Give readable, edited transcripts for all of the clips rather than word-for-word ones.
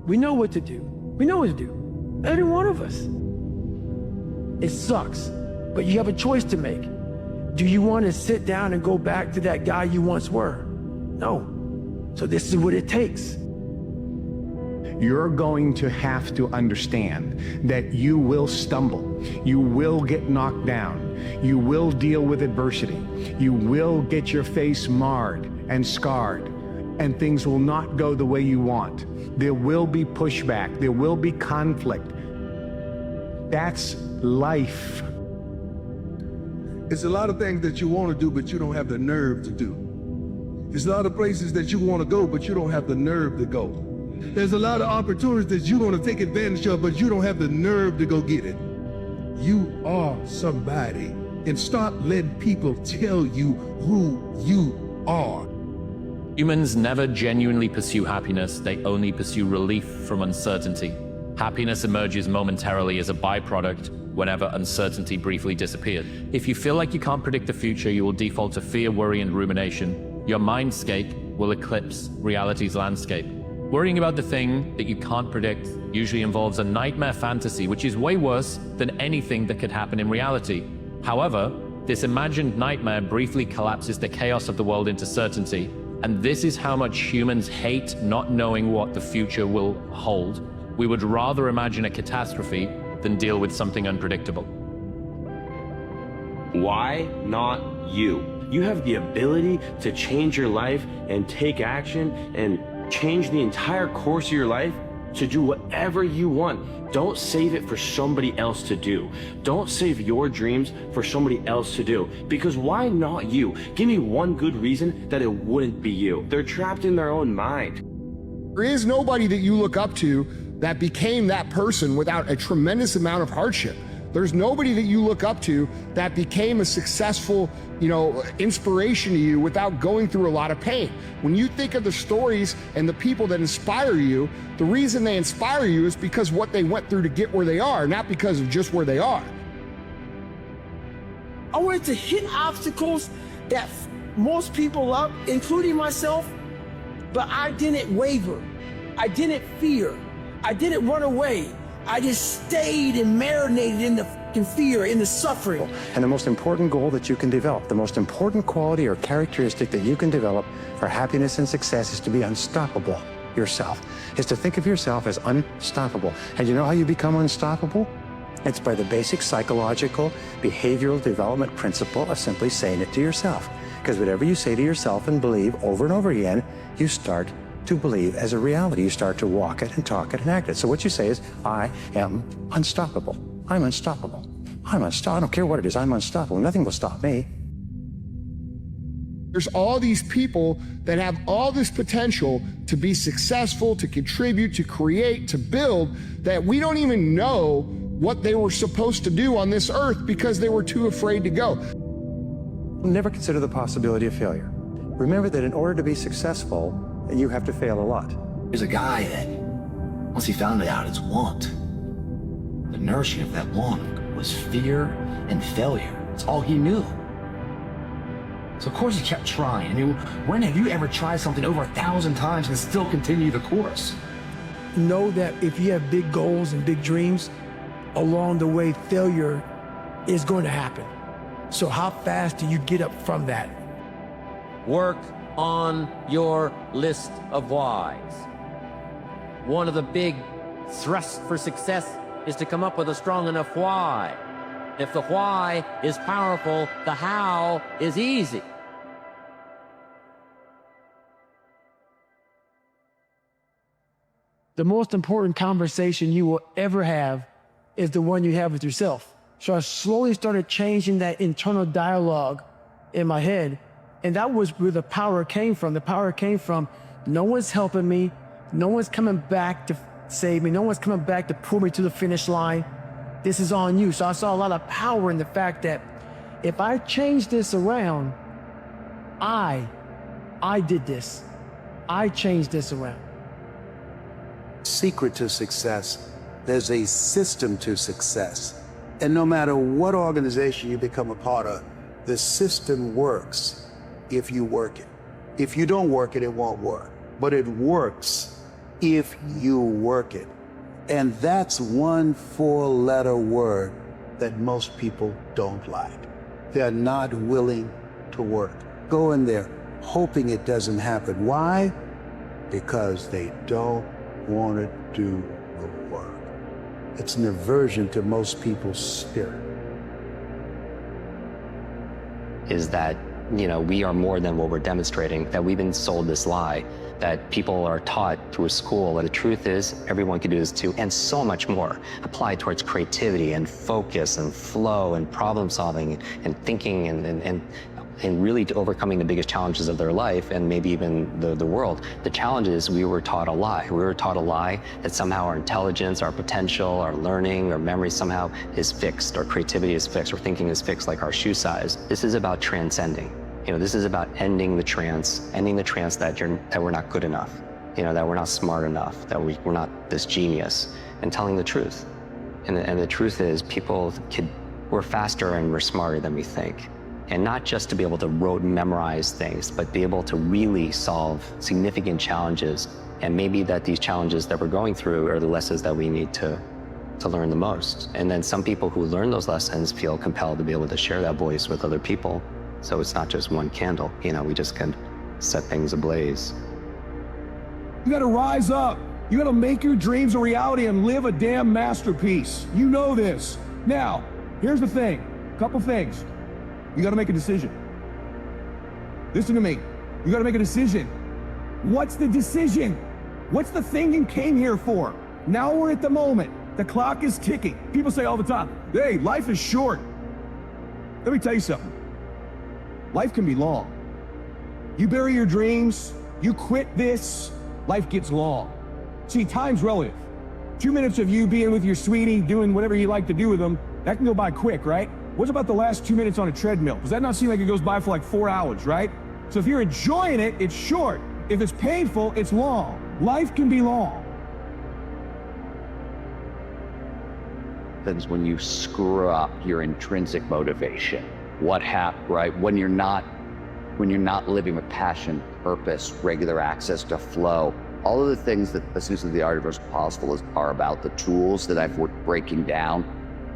We know what to do. We know what to do. Every one of us. It sucks, but you have a choice to make. Do you want to sit down and go back to that guy you once were? No. So this is what it takes. You're going to have to understand that you will stumble. You will get knocked down. You will deal with adversity. You will get your face marred and scarred, and things will not go the way you want. There will be pushback. There will be conflict. That's life. It's a lot of things that you want to do, but you don't have the nerve to do. There's a lot of places that you want to go, but you don't have the nerve to go. There's a lot of opportunities that you want to take advantage of, but you don't have the nerve to go get it. You are somebody, and stop letting people tell you who you are. Humans never genuinely pursue happiness, they only pursue relief from uncertainty. Happiness emerges momentarily as a byproduct whenever uncertainty briefly disappears. If you feel like you can't predict the future, you will default to fear, worry, and rumination. Your mindscape will eclipse reality's landscape. Worrying about the thing that you can't predict usually involves a nightmare fantasy, which is way worse than anything that could happen in reality. However, this imagined nightmare briefly collapses the chaos of the world into certainty, and this is how much humans hate not knowing what the future will hold. We would rather imagine a catastrophe than deal with something unpredictable. Why not you? You have the ability to change your life and take action and change the entire course of your life to do whatever you want. Don't save it for somebody else to do. Don't save your dreams for somebody else to do. Because why not you? Give me one good reason that it wouldn't be you. They're trapped in their own mind. There is nobody that you look up to that became that person without a tremendous amount of hardship. There's nobody that you look up to that became a successful, inspiration to you without going through a lot of pain. When you think of the stories and the people that inspire you, the reason they inspire you is because what they went through to get where they are, not because of just where they are. I wanted to hit obstacles that most people love, including myself, but I didn't waver. I didn't fear. I didn't run away. I just stayed and marinated in the fucking fear, in the suffering. And the most important goal that you can develop, the most important quality or characteristic that you can develop for happiness and success is to be unstoppable yourself, is to think of yourself as unstoppable. And you know how you become unstoppable? It's by the basic psychological, behavioral development principle of simply saying it to yourself. Because whatever you say to yourself and believe over and over again, you start to believe as a reality. You start to walk it and talk it and act it. So what you say is, I am unstoppable. I'm unstoppable. I'm unstoppable. I don't care what it is. I'm unstoppable. Nothing will stop me. There's all these people that have all this potential to be successful, to contribute, to create, to build, that we don't even know what they were supposed to do on this earth because they were too afraid to go. Never consider the possibility of failure. Remember that in order to be successful, you have to fail a lot. There's a guy that, once he found it out, it's want. The nourishing of that want was fear and failure. It's all he knew. So of course he kept trying. I mean, when have you ever tried something over 1,000 times and still continue the course? Know that if you have big goals and big dreams, along the way, failure is going to happen. So how fast do you get up from that? Work on your list of whys. One of the big thrusts for success is to come up with a strong enough why. If the why is powerful, the how is easy. The most important conversation you will ever have is the one you have with yourself. So I slowly started changing that internal dialogue in my head. And that was where the power came from. The power came from, no one's helping me. No one's coming back to save me. No one's coming back to pull me to the finish line. This is on you. So I saw a lot of power in the fact that if I change this around, I did this. I changed this around. Secret to success, there's a system to success. And no matter what organization you become a part of, the system works if you work it. If you don't work it, it won't work. But it works if you work it. And that's one four-letter word that most people don't like. They're not willing to work. Go in there hoping it doesn't happen. Why? Because they don't want to do the work. It's an aversion to most people's spirit. Is that, we are more than what we're demonstrating, that we've been sold this lie, that people are taught through school, and the truth is everyone can do this too, and so much more applied towards creativity and focus and flow and problem solving and thinking and really to overcoming the biggest challenges of their life and maybe even the world. The challenge is we were taught a lie. We were taught a lie that somehow our intelligence, our potential, our learning, our memory somehow is fixed, or creativity is fixed, or thinking is fixed like our shoe size. This is about transcending. This is about ending the trance that we're not good enough, that we're not smart enough, that we're not this genius, and telling the truth. And the truth is we're faster and we're smarter than we think. And not just to be able to memorize things, but be able to really solve significant challenges. And maybe that these challenges that we're going through are the lessons that we need to learn the most. And then some people who learn those lessons feel compelled to be able to share that voice with other people. So it's not just one candle, we just can set things ablaze. You gotta rise up. You gotta make your dreams a reality and live a damn masterpiece. You know this. Now, here's the thing, couple things. You gotta make a decision. Listen to me. You gotta make a decision. What's the decision? What's the thing you came here for? Now we're at the moment. The clock is ticking. People say all the time, hey, life is short. Let me tell you something. Life can be long. You bury your dreams, you quit this, life gets long. See, time's relative. 2 minutes of you being with your sweetie, doing whatever you like to do with them, that can go by quick, right? What's about the last 2 minutes on a treadmill? Does that not seem like it goes by for like 4 hours, right? So if you're enjoying it, it's short. If it's painful, it's long. Life can be long. When you screw up your intrinsic motivation, what happened, right? When you're not living with passion, purpose, regular access to flow, all of the things that essentially the Art of Possible are about, the tools that I've worked breaking down.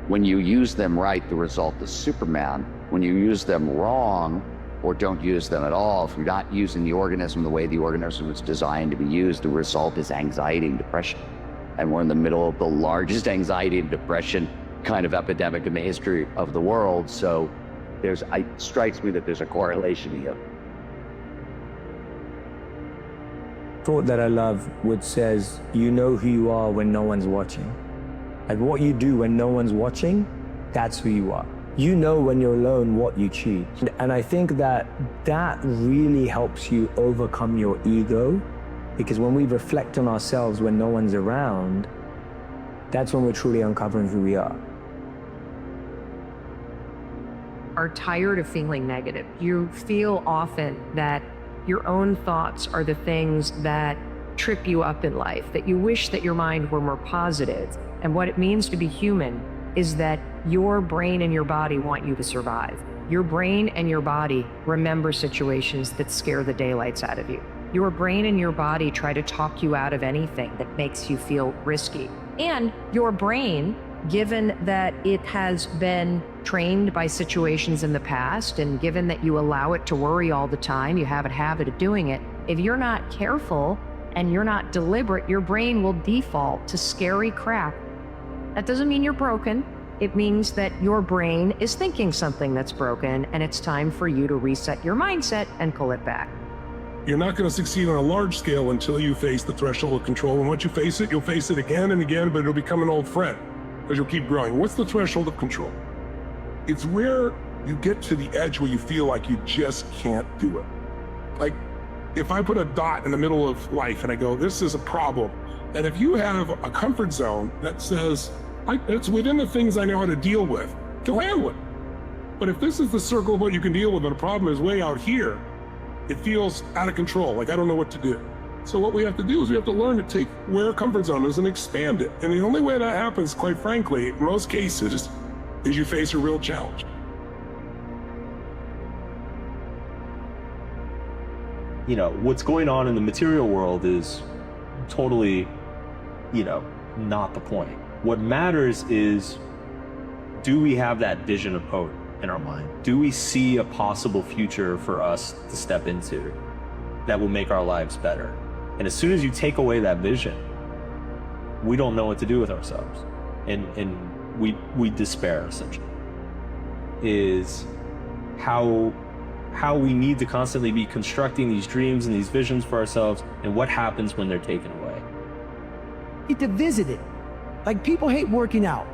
When you use them right, the result is Superman. When you use them wrong, or don't use them at all, if you're not using the organism the way the organism was designed to be used, the result is anxiety and depression. And we're in the middle of the largest anxiety and depression kind of epidemic in the history of the world. So it strikes me that there's a correlation here. Thought that I love, which says, you know who you are when no one's watching. Like what you do when no one's watching, that's who you are. You know when you're alone what you choose. And I think that really helps you overcome your ego, because when we reflect on ourselves when no one's around, that's when we're truly uncovering who we are. Are tired of feeling negative. You feel often that your own thoughts are the things that trip you up in life, that you wish that your mind were more positive. And what it means to be human is that your brain and your body want you to survive. Your brain and your body remember situations that scare the daylights out of you. Your brain and your body try to talk you out of anything that makes you feel risky. And your brain, given that it has been trained by situations in the past, and given that you allow it to worry all the time, you have a habit of doing it, if you're not careful and you're not deliberate, your brain will default to scary crap. That doesn't mean you're broken. It means that your brain is thinking something that's broken, and it's time for you to reset your mindset and pull it back. You're not going to succeed on a large scale until you face the threshold of control. And once you face it, you'll face it again and again, but it'll become an old friend because you'll keep growing. What's the threshold of control? It's where you get to the edge where you feel like you just can't do it. Like if I put a dot in the middle of life and I go, this is a problem. And if you have a comfort zone that says, it's within the things I know how to deal with, you'll handle it. But if this is the circle of what you can deal with and the problem is way out here, it feels out of control, like I don't know what to do. So what we have to do is we have to learn to take where our comfort zone is and expand it. And the only way that happens, quite frankly, in most cases, is you face a real challenge. You know, what's going on in the material world is totally, not the point. What matters is, do we have that vision of hope in our mind? Do we see a possible future for us to step into that will make our lives better? And as soon as you take away that vision, we don't know what to do with ourselves. And we despair, essentially. Is how we need to constantly be constructing these dreams and these visions for ourselves, and what happens when they're taken away. You need to visit it. Like, people hate working out.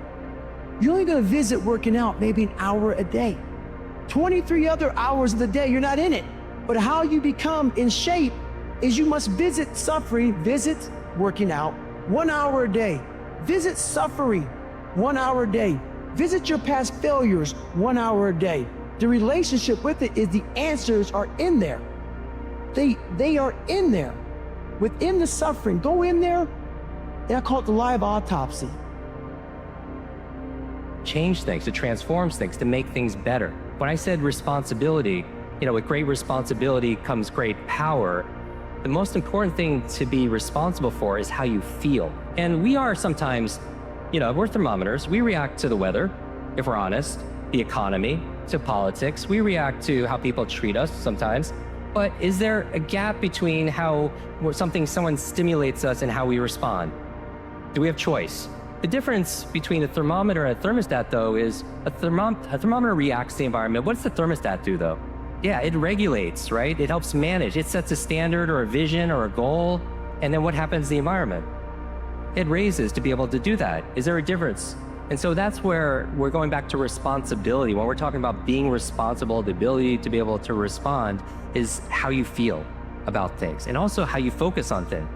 You're only gonna visit working out maybe an hour a day. 23 other hours of the day, you're not in it. But how you become in shape is you must visit suffering, visit working out 1 hour a day. Visit suffering 1 hour a day. Visit your past failures 1 hour a day. The relationship with it is the answers are in there. They are in there. Within the suffering, go in there, and I call it the live autopsy. Change things, to transform things, to make things better. When I said responsibility, with great responsibility comes great power. The most important thing to be responsible for is how you feel. And we are sometimes, we're thermometers. We react to the weather, if we're honest, the economy, to politics. We react to how people treat us sometimes. But is there a gap between how someone stimulates us and how we respond? Do we have choice? The difference between a thermometer and a thermostat, though, is a thermometer reacts to the environment. What does the thermostat do, though? Yeah, it regulates, right? It helps manage. It sets a standard or a vision or a goal. And then what happens to the environment? It raises to be able to do that. Is there a difference? And so that's where we're going back to responsibility. When we're talking about being responsible, the ability to be able to respond is how you feel about things and also how you focus on things.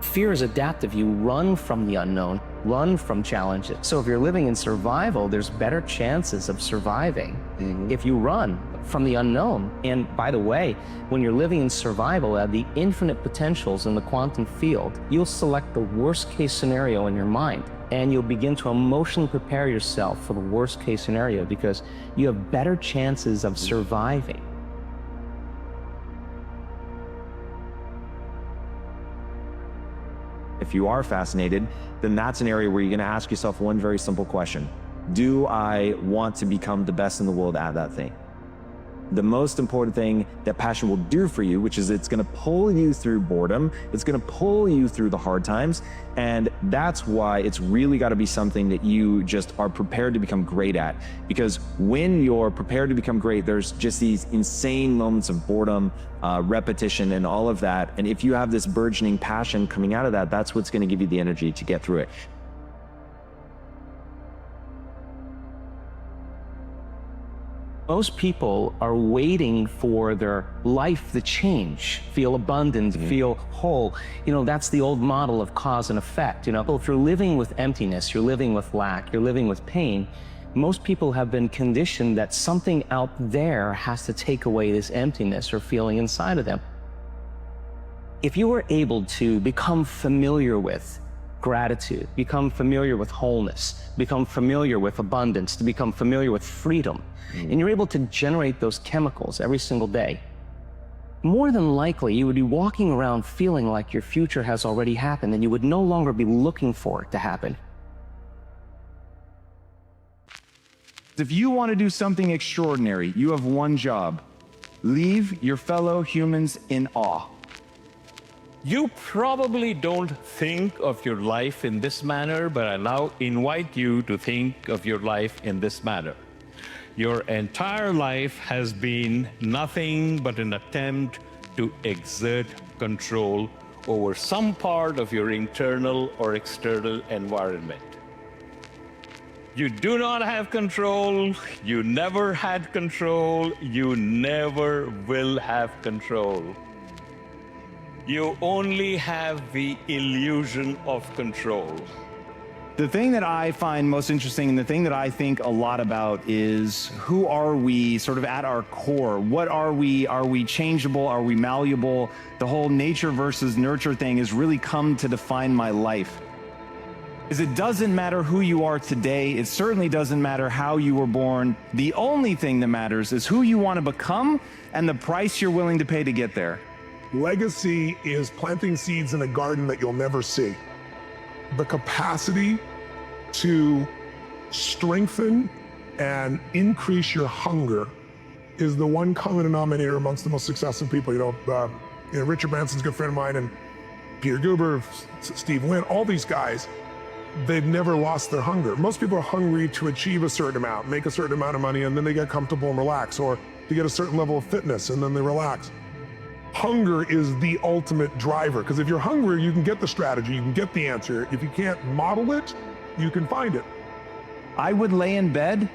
Fear is adaptive. You run from the unknown, run from challenges. So if you're living in survival, there's better chances of surviving if you run from the unknown. And by the way, when you're living in survival at the infinite potentials in the quantum field, you'll select the worst case scenario in your mind. And you'll begin to emotionally prepare yourself for the worst case scenario because you have better chances of surviving. If you are fascinated, then that's an area where you're gonna ask yourself one very simple question. Do I want to become the best in the world at that thing? The most important thing that passion will do for you, which is it's gonna pull you through boredom, it's gonna pull you through the hard times, and that's why it's really gotta be something that you just are prepared to become great at. Because when you're prepared to become great, there's just these insane moments of boredom, repetition, and all of that. And if you have this burgeoning passion coming out of that, that's what's gonna give you the energy to get through it. Most people are waiting for their life to change, feel abundant, feel whole. That's the old model of cause and effect. If you're living with emptiness, you're living with lack, you're living with pain, most people have been conditioned that something out there has to take away this emptiness or feeling inside of them. If you were able to become familiar with gratitude, become familiar with wholeness, become familiar with abundance, to become familiar with freedom, and you're able to generate those chemicals every single day, more than likely you would be walking around feeling like your future has already happened and you would no longer be looking for it to happen. If you want to do something extraordinary, you have one job. Leave your fellow humans in awe. You probably don't think of your life in this manner, but I now invite you to think of your life in this manner. Your entire life has been nothing but an attempt to exert control over some part of your internal or external environment. You do not have control, you never had control, you never will have control. You only have the illusion of control. The thing that I find most interesting and the thing that I think a lot about is who are we sort of at our core? What are we? Are we changeable? Are we malleable? The whole nature versus nurture thing has really come to define my life. Is it doesn't matter who you are today. It certainly doesn't matter how you were born. The only thing that matters is who you want to become and the price you're willing to pay to get there. Legacy is planting seeds in a garden that you'll never see. The capacity to strengthen and increase your hunger is the one common denominator amongst the most successful people. Richard Branson's a good friend of mine, and Peter Guber, Steve Wynn, all these guys, they've never lost their hunger. Most people are hungry to achieve a certain amount, make a certain amount of money, and then they get comfortable and relax, or to get a certain level of fitness, and then they relax. Hunger is the ultimate driver, because if you're hungry, you can get the strategy, you can get the answer. If you can't model it, you can find it. I would lay in bed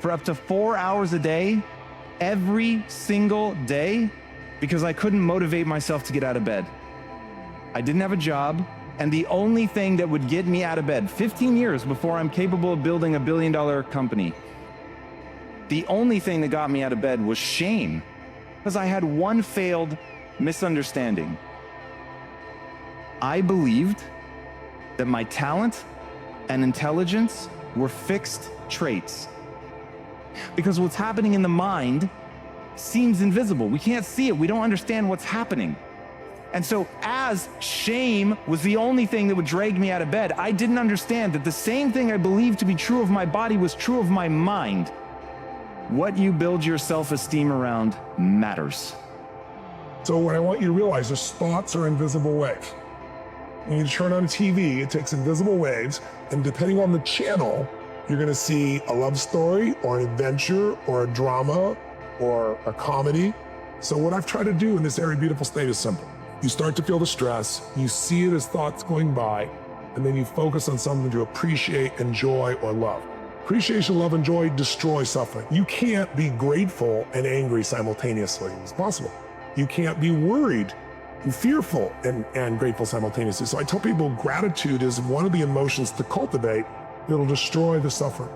for up to 4 hours a day, every single day, because I couldn't motivate myself to get out of bed. I didn't have a job, and the only thing that would get me out of bed, 15 years before I'm capable of building a billion-dollar company, the only thing that got me out of bed was shame, because I had one failed misunderstanding. I believed that my talent and intelligence were fixed traits. Because what's happening in the mind seems invisible. We can't see it. We don't understand what's happening. And so as shame was the only thing that would drag me out of bed, I didn't understand that the same thing I believed to be true of my body was true of my mind. What you build your self-esteem around matters. So what I want you to realize is thoughts are invisible waves. When you turn on TV, it takes invisible waves, and depending on the channel, you're gonna see a love story or an adventure or a drama or a comedy. So what I've tried to do in this Airy Beautiful state is simple. You start to feel the stress, you see it as thoughts going by, and then you focus on something to appreciate, enjoy, or love. Appreciation, love, and joy destroy suffering. You can't be grateful and angry simultaneously. It's possible. You can't be worried and fearful and grateful simultaneously. So I tell people gratitude is one of the emotions to cultivate that'll destroy the suffering.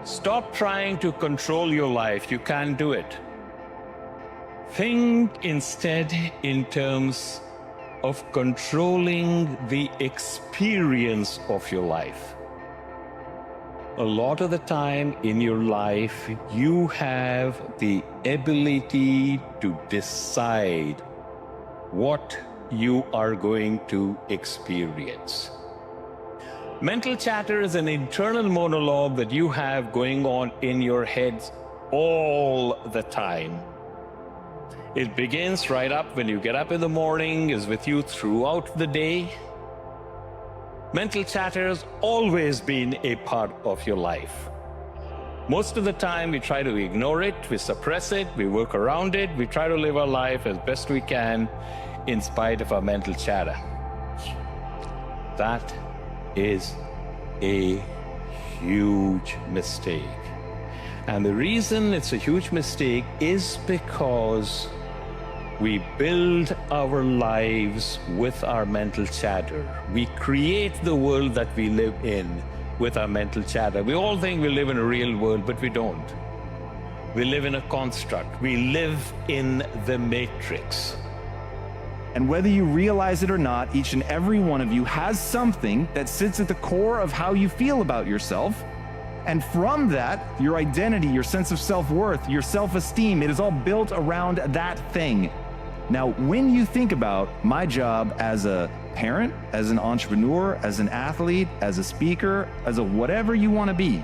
Stop trying to control your life. You can't do it. Think instead in terms of controlling the experience of your life. A lot of the time in your life, you have the ability to decide what you are going to experience. Mental chatter is an internal monologue that you have going on in your heads all the time. It begins right up when you get up in the morning, is with you throughout the day. Mental chatter has always been a part of your life. Most of the time we try to ignore it, we suppress it, we work around it, we try to live our life as best we can in spite of our mental chatter. That is a huge mistake. And the reason it's a huge mistake is because we build our lives with our mental chatter. We create the world that we live in with our mental chatter. We all think we live in a real world, but we don't. We live in a construct. We live in the matrix. And whether you realize it or not, each and every one of you has something that sits at the core of how you feel about yourself. And from that, your identity, your sense of self-worth, your self-esteem, it is all built around that thing. Now, when you think about my job as a parent, as an entrepreneur, as an athlete, as a speaker, as a whatever you want to be,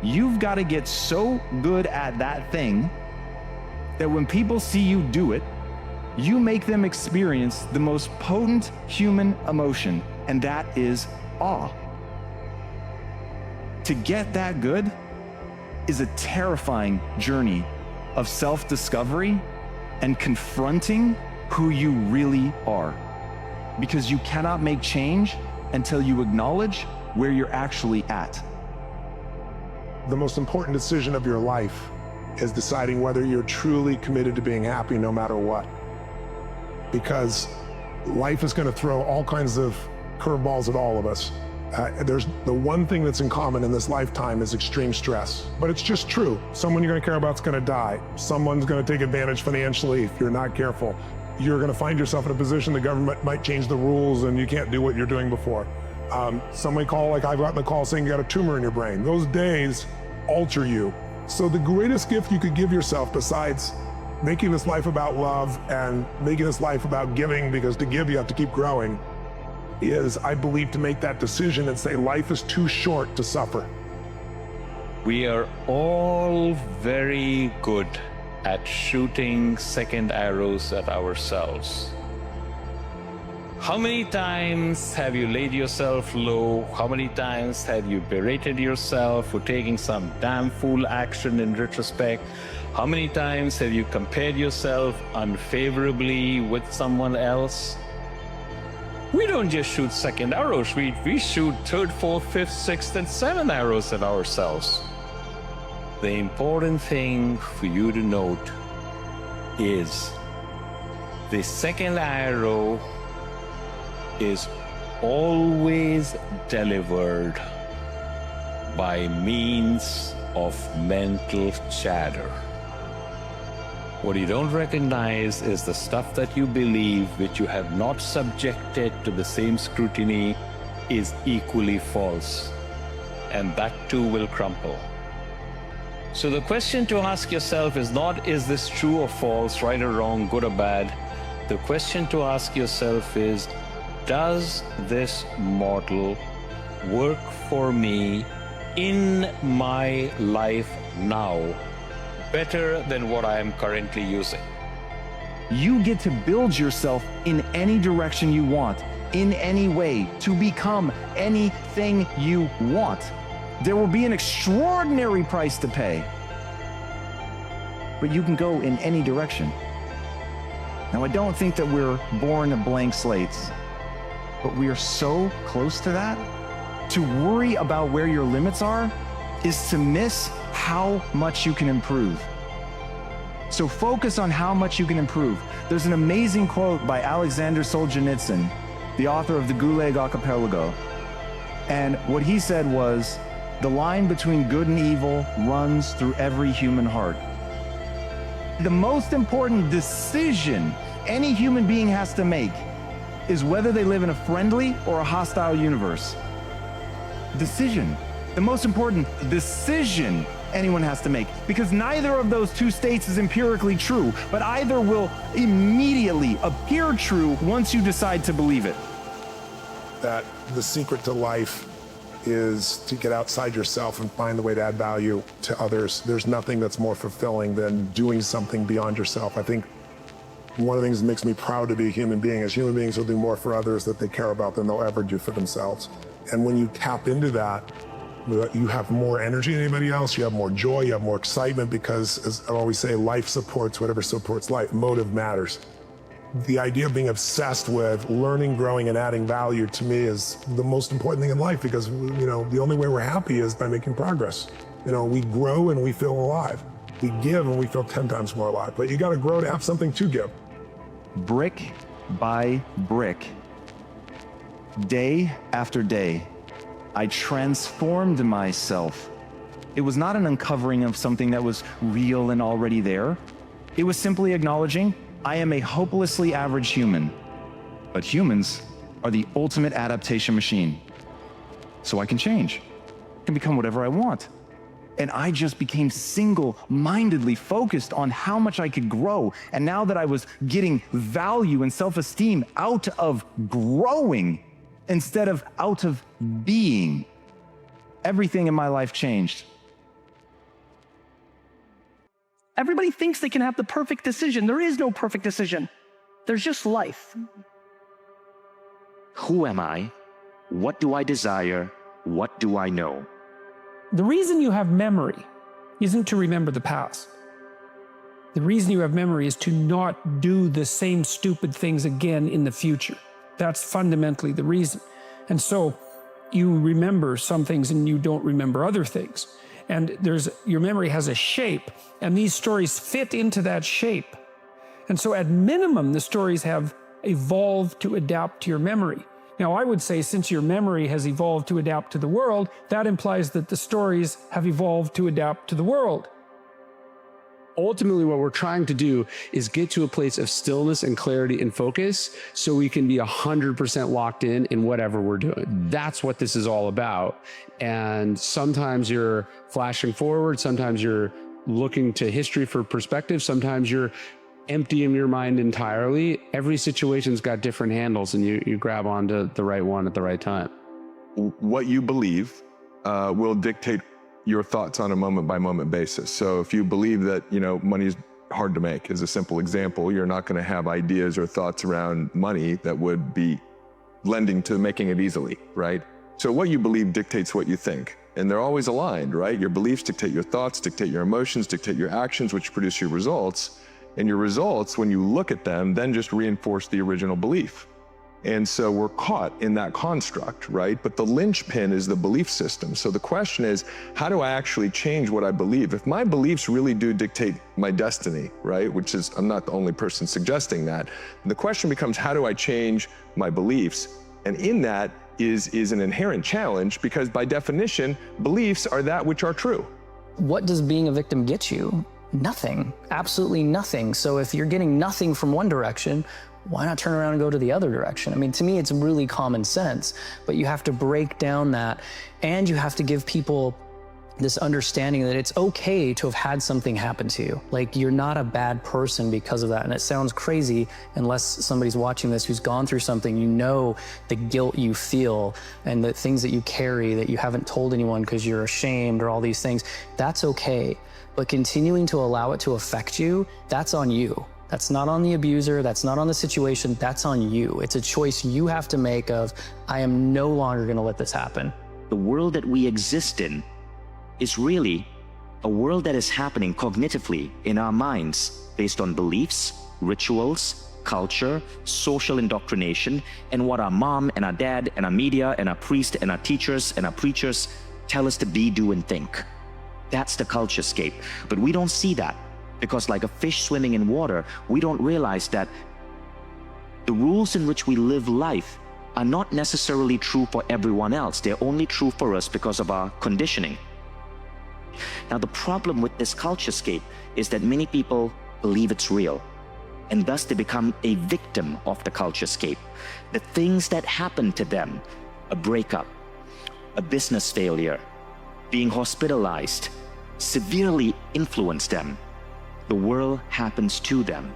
you've got to get so good at that thing that when people see you do it, you make them experience the most potent human emotion, and that is awe. To get that good is a terrifying journey of self-discovery and confronting who you really are. Because you cannot make change until you acknowledge where you're actually at. The most important decision of your life is deciding whether you're truly committed to being happy no matter what. Because life is going to throw all kinds of curveballs at all of us. There's the one thing that's in common in this lifetime is extreme stress. But it's just true. Someone you're going to care about is going to die. Someone's going to take advantage financially if you're not careful. You're going to find yourself in a position the government might change the rules and you can't do what you're doing before. Somebody call, like I've gotten a call saying you got a tumor in your brain. Those days alter you. So the greatest gift you could give yourself besides making this life about love and making this life about giving, because to give you have to keep growing, is, I believe, to make that decision and say life is too short to suffer. We are all very good at shooting second arrows at ourselves. How many times have you laid yourself low? How many times have you berated yourself for taking some damn fool action in retrospect? How many times have you compared yourself unfavorably with someone else? We don't just shoot second arrows, we shoot third, fourth, fifth, sixth, and seventh arrows at ourselves. The important thing for you to note is the second arrow is always delivered by means of mental chatter. What you don't recognize is the stuff that you believe, which you have not subjected to the same scrutiny, is equally false, and that too will crumble. So the question to ask yourself is not, is this true or false, right or wrong, good or bad? The question to ask yourself is, does this model work for me in my life now better than what I am currently using? You get to build yourself in any direction you want, in any way, to become anything you want. There will be an extraordinary price to pay, but you can go in any direction. Now, I don't think that we're born blank slates, but we are so close to that. To worry about where your limits are is to miss how much you can improve. So focus on how much you can improve. There's an amazing quote by Alexander Solzhenitsyn, the author of the Gulag Archipelago. And what he said was, the line between good and evil runs through every human heart. The most important decision any human being has to make is whether they live in a friendly or a hostile universe. Decision. The most important decision anyone has to make, because neither of those two states is empirically true, but either will immediately appear true once you decide to believe it. That the secret to life is to get outside yourself and find the way to add value to others. There's nothing that's more fulfilling than doing something beyond yourself. I think one of the things that makes me proud to be a human being is human beings will do more for others that they care about than they'll ever do for themselves. And when you tap into that, you have more energy than anybody else, you have more joy, you have more excitement, because, as I always say, life supports whatever supports life. Motive matters. The idea of being obsessed with learning, growing, and adding value, to me, is the most important thing in life, because, you know, the only way we're happy is by making progress. You know, we grow and we feel alive. We give and we feel 10 times more alive. But you got to grow to have something to give. Brick by brick, day after day, I transformed myself. It was not an uncovering of something that was real and already there. It was simply acknowledging I am a hopelessly average human, but humans are the ultimate adaptation machine. So I can change, I can become whatever I want. And I just became single-mindedly focused on how much I could grow. And now that I was getting value and self-esteem out of growing instead of out of being, everything in my life changed. Everybody thinks they can have the perfect decision. There is no perfect decision. There's just life. Who am I? What do I desire? What do I know? The reason you have memory isn't to remember the past. The reason you have memory is to not do the same stupid things again in the future. That's fundamentally the reason. And so you remember some things and you don't remember other things. And your memory has a shape, and these stories fit into that shape. And so at minimum, the stories have evolved to adapt to your memory. Now, I would say, since your memory has evolved to adapt to the world, that implies that the stories have evolved to adapt to the world. Ultimately, what we're trying to do is get to a place of stillness and clarity and focus so we can be 100% locked in whatever we're doing. That's what this is all about. And sometimes you're flashing forward, sometimes you're looking to history for perspective. Sometimes you're emptying your mind entirely. Every situation's got different handles, and you grab onto the right one at the right time. What you believe will dictate your thoughts on a moment-by-moment basis. So if you believe that, money is hard to make, as a simple example, you're not going to have ideas or thoughts around money that would be lending to making it easily, right? So what you believe dictates what you think. And they're always aligned, right? Your beliefs dictate your thoughts, dictate your emotions, dictate your actions, which produce your results. And your results, when you look at them, then just reinforce the original belief. And so we're caught in that construct, right? But the linchpin is the belief system. So the question is, how do I actually change what I believe? If my beliefs really do dictate my destiny, right? Which is, I'm not the only person suggesting that. The question becomes, how do I change my beliefs? And in that is an inherent challenge, because by definition, beliefs are that which are true. What does being a victim get you? Nothing, absolutely nothing. So if you're getting nothing from one direction, why not turn around and go to the other direction? I mean, to me, it's really common sense, but you have to break down that, and you have to give people this understanding that it's okay to have had something happen to you. Like, you're not a bad person because of that. And it sounds crazy unless somebody's watching this who's gone through something. You know the guilt you feel and the things that you carry that you haven't told anyone because you're ashamed or all these things. That's okay. But continuing to allow it to affect you, that's on you. That's not on the abuser, that's not on the situation, that's on you. It's a choice you have to make of, I am no longer gonna let this happen. The world that we exist in is really a world that is happening cognitively in our minds based on beliefs, rituals, culture, social indoctrination, and what our mom and our dad and our media and our priest and our teachers and our preachers tell us to be, do, and think. That's the culturescape. But we don't see that, because like a fish swimming in water, we don't realize that the rules in which we live life are not necessarily true for everyone else. They're only true for us because of our conditioning. Now, the problem with this culturescape is that many people believe it's real, and thus they become a victim of the culturescape. The things that happen to them, a breakup, a business failure, being hospitalized, severely influence them. The world happens to them.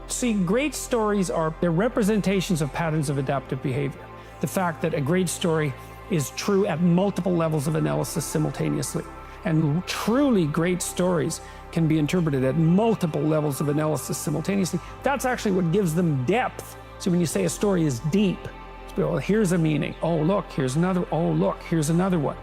See, great stories they're representations of patterns of adaptive behavior. The fact that a great story is true at multiple levels of analysis simultaneously. And truly great stories can be interpreted at multiple levels of analysis simultaneously. That's actually what gives them depth. So when you say a story is deep, well, here's a meaning. Oh, look, here's another. Oh, look, here's another one.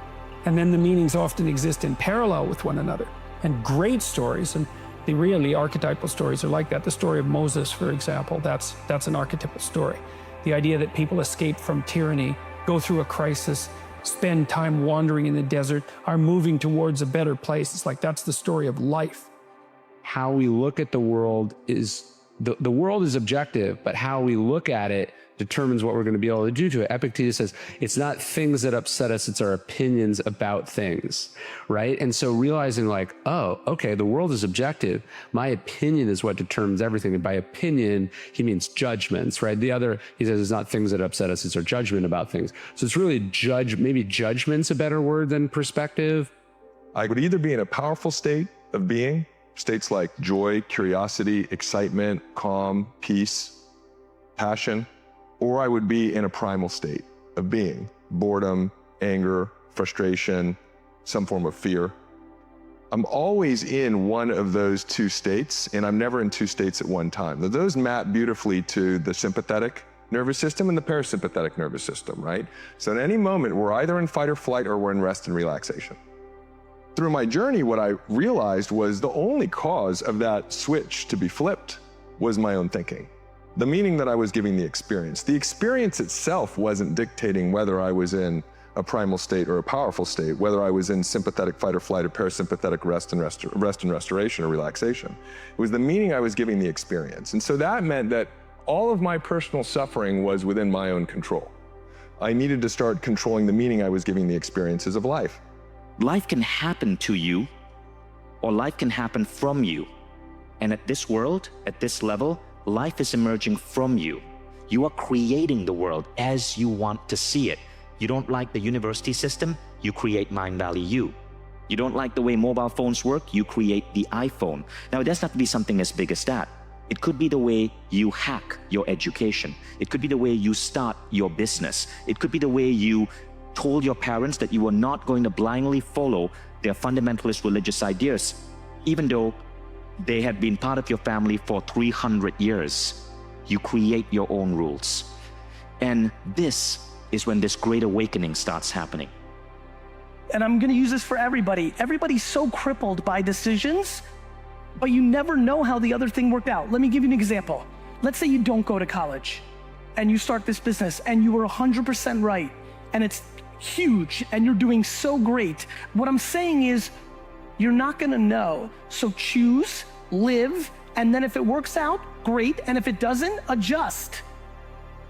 And then the meanings often exist in parallel with one another. And great stories, and the really archetypal stories are like that. The story of Moses, for example, that's an archetypal story. The idea that people escape from tyranny, go through a crisis, spend time wandering in the desert, are moving towards a better place. It's like, that's the story of life. How we look at the world is, the world is objective, but how we look at it determines what we're going to be able to do to it. Epictetus says, it's not things that upset us, it's our opinions about things, right? And so realizing like, oh, okay, the world is objective. My opinion is what determines everything. And by opinion, he means judgments, right? The other, he says, it's not things that upset us, it's our judgment about things. So it's really maybe judgment's a better word than perspective. I would either be in a powerful state of being, states like joy, curiosity, excitement, calm, peace, passion, or I would be in a primal state of being, boredom, anger, frustration, some form of fear. I'm always in one of those two states, and I'm never in two states at one time. Those map beautifully to the sympathetic nervous system and the parasympathetic nervous system, right? So at any moment, we're either in fight or flight or we're in rest and relaxation. Through my journey, what I realized was the only cause of that switch to be flipped was my own thinking. The meaning that I was giving the experience. The experience itself wasn't dictating whether I was in a primal state or a powerful state, whether I was in sympathetic fight or flight or parasympathetic rest and restoration or relaxation. It was the meaning I was giving the experience. And so that meant that all of my personal suffering was within my own control. I needed to start controlling the meaning I was giving the experiences of life. Life can happen to you, or life can happen from you. And at this world, at this level, life is emerging from you. You are creating the world as you want to see it. You don't like the university system, you create Mind Valley U. You don't like the way mobile phones work? You create the iPhone. Now, it doesn't have to be something as big as that. It could be the way you hack your education. It could be the way you start your business. It could be the way you told your parents that you were not going to blindly follow their fundamentalist religious ideas, even though they had been part of your family for 300 years. You create your own rules. And this is when this great awakening starts happening. And I'm going to use this for everybody. Everybody's so crippled by decisions, but you never know how the other thing worked out. Let me give you an example. Let's say you don't go to college and you start this business and you were 100% right and it's huge and you're doing so great. What I'm saying is you're not going to know. So choose, live, and then if it works out, great. And if it doesn't, adjust.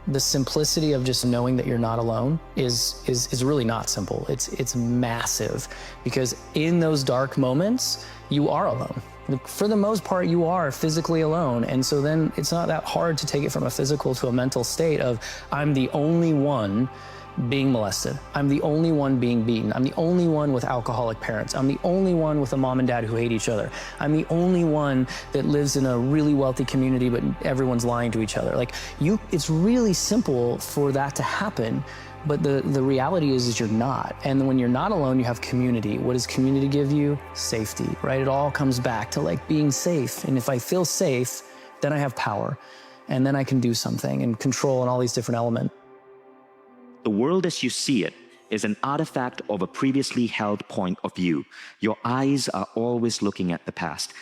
The simplicity of just knowing that you're not alone is really not simple. It's massive, because in those dark moments, you are alone. For the most part, you are physically alone. And so then it's not that hard to take it from a physical to a mental state of, I'm the only one being molested. I'm the only one being beaten. I'm the only one with alcoholic parents. I'm the only one with a mom and dad who hate each other. I'm the only one that lives in a really wealthy community, but everyone's lying to each other. Like, it's really simple for that to happen, but the reality is you're not. And when you're not alone, you have community. What does community give you? Safety, right? It all comes back to like being safe. And if I feel safe, then I have power, and then I can do something and control and all these different elements. The world as you see it is an artifact of a previously held point of view. Your eyes are always looking at the past.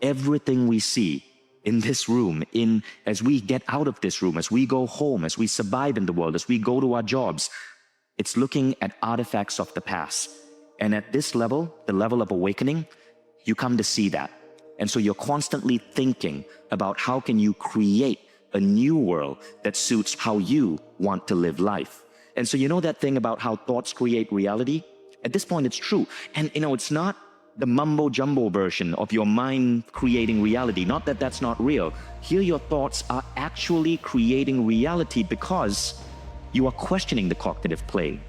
Everything we see in this room, as we get out of this room, as we go home, as we survive in the world, as we go to our jobs, it's looking at artifacts of the past. And at this level, the level of awakening, you come to see that. And so you're constantly thinking about how can you create a new world that suits how you want to live life. And so you know that thing about how thoughts create reality? At this point, it's true. And it's not the mumbo-jumbo version of your mind creating reality. Not that that's not real. Here your thoughts are actually creating reality because you are questioning the cognitive plane.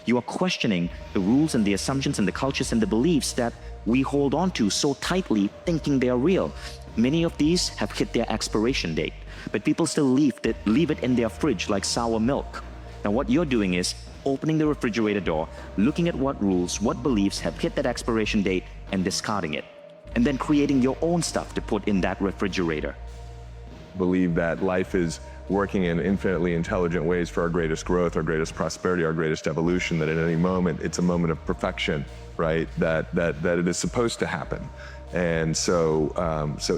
You are questioning the rules and the assumptions and the cultures and the beliefs that we hold on to so tightly, thinking they are real. Many of these have hit their expiration date, but people still leave it in their fridge like sour milk. Now what you're doing is opening the refrigerator door, looking at what rules, what beliefs have hit that expiration date, and discarding it. And then creating your own stuff to put in that refrigerator. Believe that life is working in infinitely intelligent ways for our greatest growth, our greatest prosperity, our greatest evolution, that at any moment, it's a moment of perfection, right? That it is supposed to happen. And so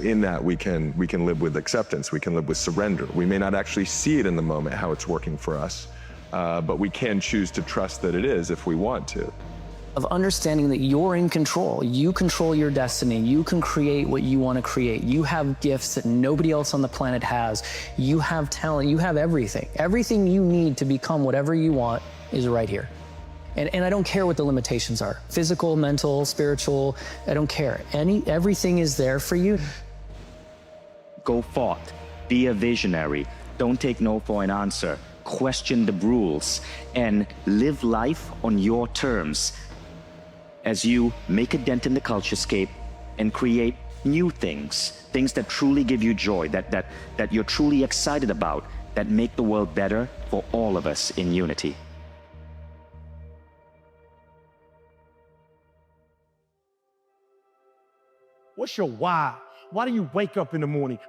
in that we can live with acceptance, we can live with surrender. We may not actually see it in the moment how it's working for us, but we can choose to trust that it is if we want to. Of understanding that you're in control. You control your destiny. You can create what you want to create. You have gifts that nobody else on the planet has. You have talent. You have everything. Everything you need to become whatever you want is right here. And I don't care what the limitations are. Physical, mental, spiritual, I don't care. Everything is there for you. Go forth. Be a visionary. Don't take no for an answer. Question the rules and live life on your terms as you make a dent in the culturescape and create new things, things that truly give you joy, that you're truly excited about, that make the world better for all of us in unity. What's your why? Why do you wake up in the morning?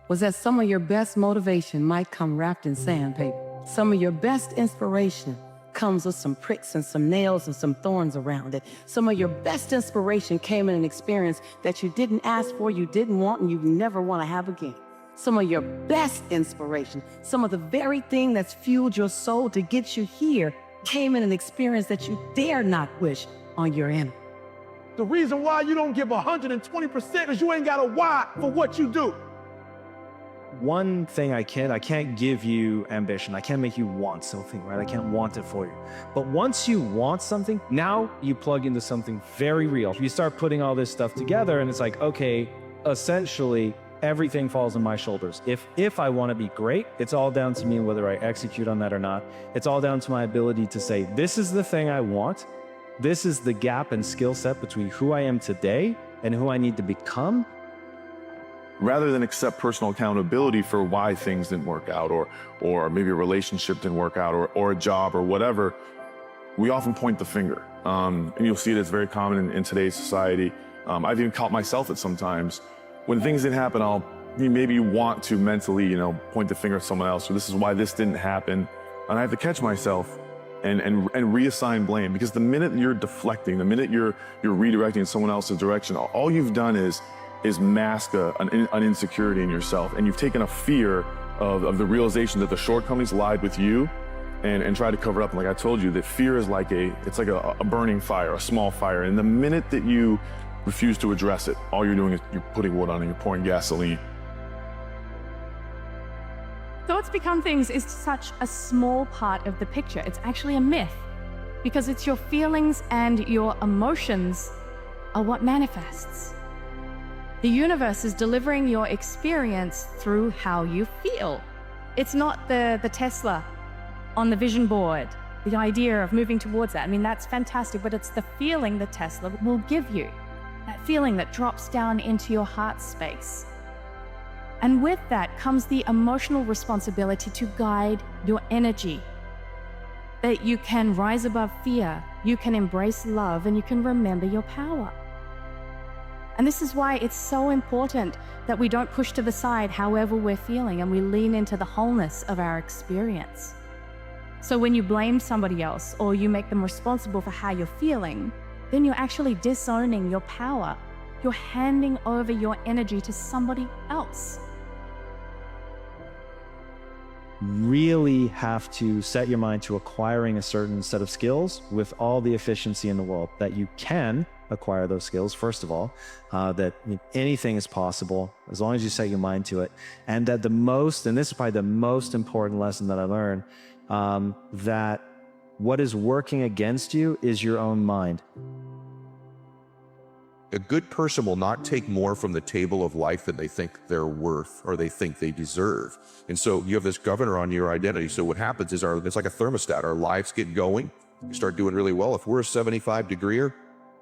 Was that some of your best motivation might come wrapped in sandpaper. Some of your best inspiration comes with some pricks and some nails and some thorns around it. Some of your best inspiration came in an experience that you didn't ask for, you didn't want, and you never want to have again. Some of your best inspiration, some of the very thing that's fueled your soul to get you here, came in an experience that you dare not wish on your enemy. The reason why you don't give 120% is you ain't got a why for what you do. One thing I can't give you ambition. I can't make you want something, right? I can't want it for you. But once you want something, now you plug into something very real. You start putting all this stuff together and it's like, okay, essentially everything falls on my shoulders. If I want to be great, it's all down to me whether I execute on that or not. It's all down to my ability to say, this is the thing I want. This is the gap and skill set between who I am today and who I need to become. Rather than accept personal accountability for why things didn't work out, or maybe a relationship didn't work out, or a job or whatever, we often point the finger. And you'll see it, it's very common in today's society. I've even caught myself at sometimes. When things didn't happen, maybe you want to mentally, point the finger at someone else, or this is why this didn't happen. And I have to catch myself and reassign blame, because the minute you're deflecting, the minute you're redirecting in someone else's direction, all you've done is mask an insecurity in yourself, and you've taken a fear of the realization that the shortcomings lied with you, and try to cover it up. And like I told you, that fear is like a burning fire, a small fire, and the minute that you refuse to address it, all you're doing is you're putting wood on it, you're pouring gasoline. Thoughts become things is such a small part of the picture. It's actually a myth, because it's your feelings and your emotions are what manifests. The universe is delivering your experience through how you feel. It's not the Tesla on the vision board, the idea of moving towards that. I mean, that's fantastic, but it's the feeling that Tesla will give you. That feeling that drops down into your heart space. And with that comes the emotional responsibility to guide your energy. That you can rise above fear, you can embrace love, and you can remember your power. And this is why it's so important that we don't push to the side however we're feeling, and we lean into the wholeness of our experience. So when you blame somebody else or you make them responsible for how you're feeling, then you're actually disowning your power. You're handing over your energy to somebody else. Really have to set your mind to acquiring a certain set of skills with all the efficiency in the world, that you can acquire those skills, first of all, that anything is possible as long as you set your mind to it. And that and this is probably the most important lesson that I learned, that what is working against you is your own mind. A good person will not take more from the table of life than they think they're worth or they think they deserve. And so you have this governor on your identity. So what happens is it's like a thermostat. Our lives get going. We start doing really well. If we're a 75 degreer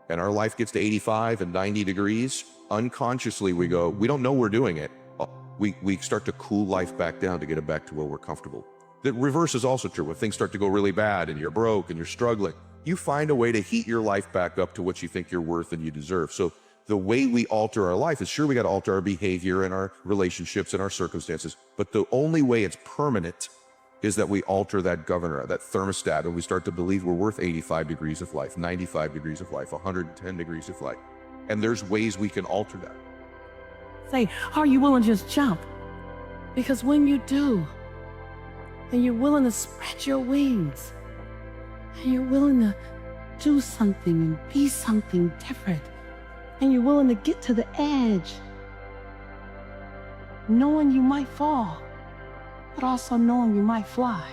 and our life gets to 85 and 90 degrees, unconsciously we go, we don't know we're doing it. We start to cool life back down to get it back to where we're comfortable. The reverse is also true. When things start to go really bad and you're broke and you're struggling, you find a way to heat your life back up to what you think you're worth and you deserve. So the way we alter our life is, sure, we got to alter our behavior and our relationships and our circumstances, but the only way it's permanent is that we alter that governor, that thermostat, and we start to believe we're worth 85 degrees of life, 95 degrees of life, 110 degrees of life. And there's ways we can alter that. Say, are you willing to just jump? Because when you do, and you're willing to spread your wings, and you're willing to do something and be something different, and you're willing to get to the edge, knowing you might fall, but also knowing you might fly.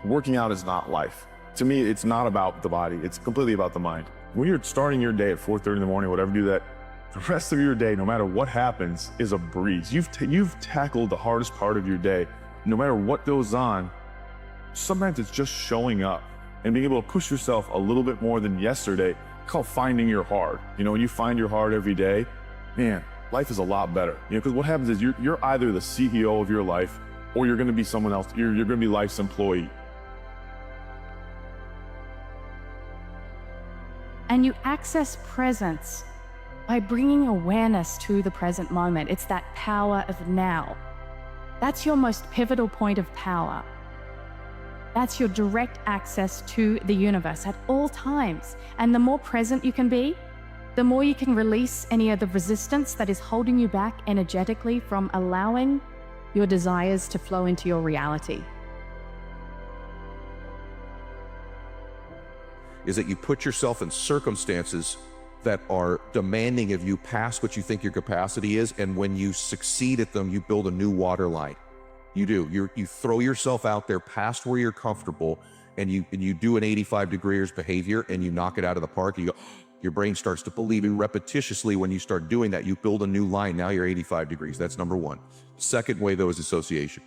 Working out is not life. To me, it's not about the body. It's completely about the mind. When you're starting your day at 4:30 in the morning, whatever, do that, the rest of your day, no matter what happens, is a breeze. You've tackled the hardest part of your day. No matter what goes on, sometimes it's just showing up and being able to push yourself a little bit more than yesterday. It's called finding your hard. When you find your hard every day, man, life is a lot better. Because what happens is you're either the CEO of your life or you're going to be someone else. You're going to be life's employee. And you access presence by bringing awareness to the present moment. It's that power of now. That's your most pivotal point of power. That's your direct access to the universe at all times. And the more present you can be, the more you can release any of the resistance that is holding you back energetically from allowing your desires to flow into your reality. Is that you put yourself in circumstances that are demanding of you past what you think your capacity is, and when you succeed at them, you build a new water line. You do. You throw yourself out there past where you're comfortable, and you do an 85 degrees behavior, and you knock it out of the park. And you go, your brain starts to believe it repetitiously. When you start doing that, you build a new line. Now you're 85 degrees. That's number one. The second way, though, is association.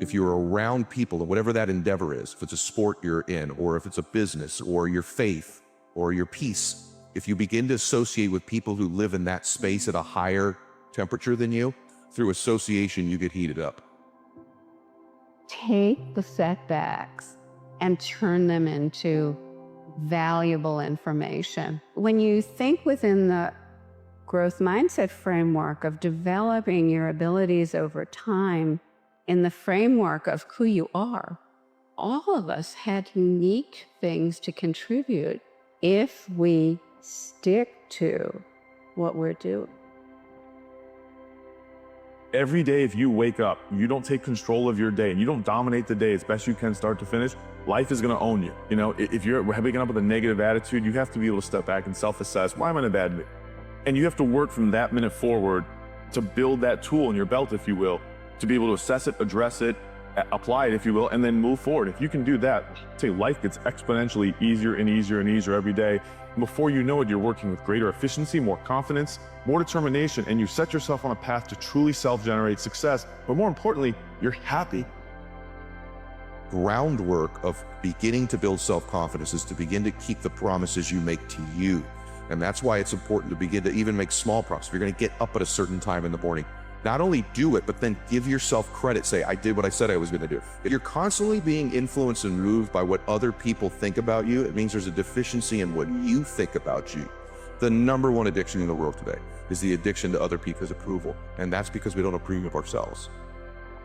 If you're around people, and whatever that endeavor is, if it's a sport you're in, or if it's a business, or your faith, or your peace, if you begin to associate with people who live in that space at a higher temperature than you, through association, you get heated up. Take the setbacks and turn them into valuable information. When you think within the growth mindset framework of developing your abilities over time in the framework of who you are, all of us had unique things to contribute if we stick to what we're doing. Every day, if you wake up, you don't take control of your day and you don't dominate the day as best you can start to finish, life is going to own you. You know, if you're waking up with a negative attitude, you have to be able to step back and self-assess, why am I in a bad mood? And you have to work from that minute forward to build that tool in your belt, if you will, to be able to assess it, address it, apply it, if you will, and then move forward. If you can do that, say life gets exponentially easier and easier and easier every day. And before you know it, you're working with greater efficiency, more confidence, more determination, and you set yourself on a path to truly self-generate success. But more importantly, you're happy. Groundwork of beginning to build self-confidence is to begin to keep the promises you make to you. And that's why it's important to begin to even make small promises. If you're going to get up at a certain time in the morning, not only do it, but then give yourself credit. Say, I did what I said I was going to do. If you're constantly being influenced and moved by what other people think about you, it means there's a deficiency in what you think about you. The #1 addiction in the world today is the addiction to other people's approval. And that's because we don't approve of ourselves.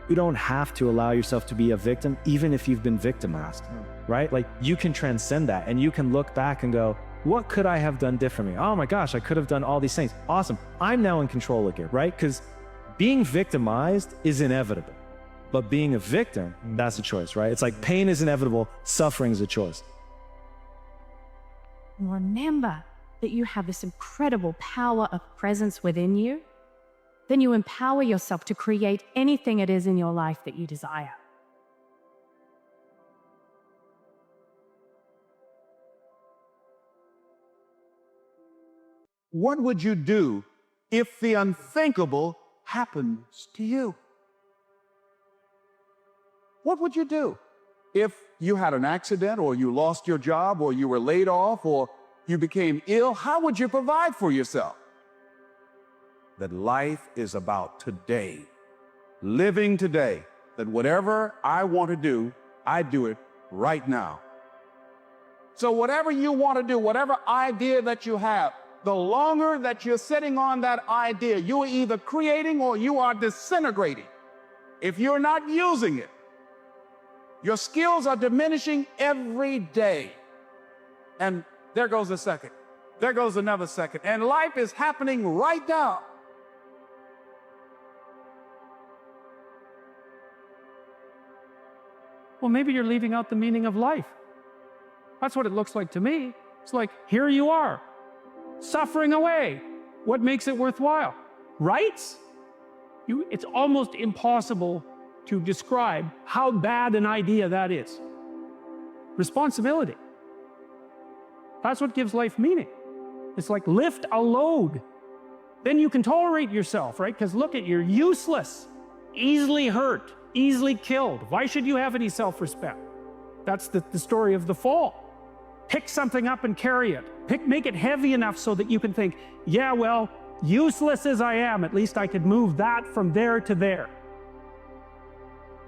You don't have to allow yourself to be a victim, even if you've been victimized, right? Like, you can transcend that and you can look back and go, what could I have done differently? Oh my gosh, I could have done all these things. Awesome. I'm now in control again, right? Because being victimized is inevitable, but being a victim, that's a choice, right? It's like pain is inevitable, suffering is a choice. Remember that you have this incredible power of presence within you. Then you empower yourself to create anything it is in your life that you desire. What would you do if the unthinkable happens to you? What would you do if you had an accident, or you lost your job, or you were laid off, or you became ill? How would you provide for yourself? That life is about today, living today, that whatever I want to do, I do it right now. So whatever you want to do, whatever idea that you have, the longer that you're sitting on that idea, you are either creating or you are disintegrating. If you're not using it, your skills are diminishing every day. And there goes a second. There goes another second. And life is happening right now. Well, maybe you're leaving out the meaning of life. That's what it looks like to me. It's like, here you are, suffering away. What makes it worthwhile? Rights? It's almost impossible to describe how bad an idea that is. Responsibility. That's what gives life meaning. It's like lift a load. Then you can tolerate yourself, right? Because look, you're useless, easily hurt, easily killed. Why should you have any self-respect? That's the story of the fall. Pick something up and carry it. Make it heavy enough so that you can think, yeah, well, useless as I am, at least I could move that from there to there.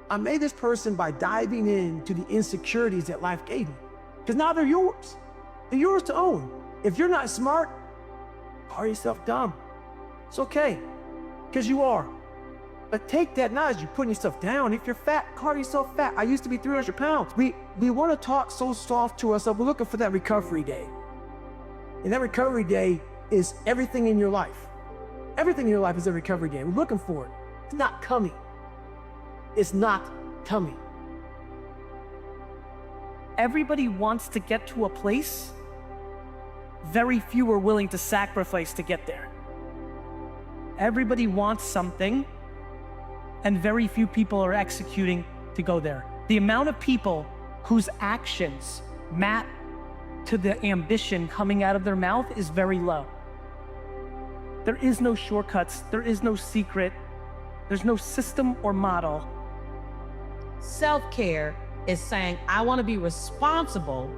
I made this person by diving into the insecurities that life gave me. Because now they're yours. They're yours to own. If you're not smart, call yourself dumb. It's okay, because you are. But take that now as you're putting yourself down. If you're fat, call yourself fat. I used to be 300 pounds. We want to talk so soft to ourselves. We're looking for that recovery day. And that recovery day is everything in your life. Everything in your life is a recovery day. We're looking for it. It's not coming. It's not coming. Everybody wants to get to a place. Very few are willing to sacrifice to get there. Everybody wants something, and very few people are executing to go there. The amount of people whose actions map to the ambition coming out of their mouth is very low. There is no shortcuts, there is no secret, there's no system or model self-care is saying, I want to be responsible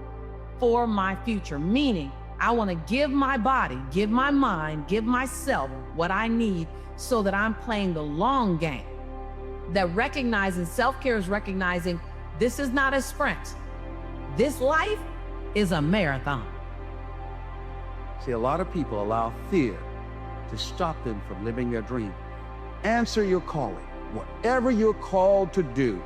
for my future, meaning I want to give my body, give my mind, give myself what I need so that I'm playing the long game. That recognizing self-care is recognizing this is not a sprint. This life is a marathon. See, a lot of people allow fear to stop them from living their dream. Answer your calling. Whatever you're called to do,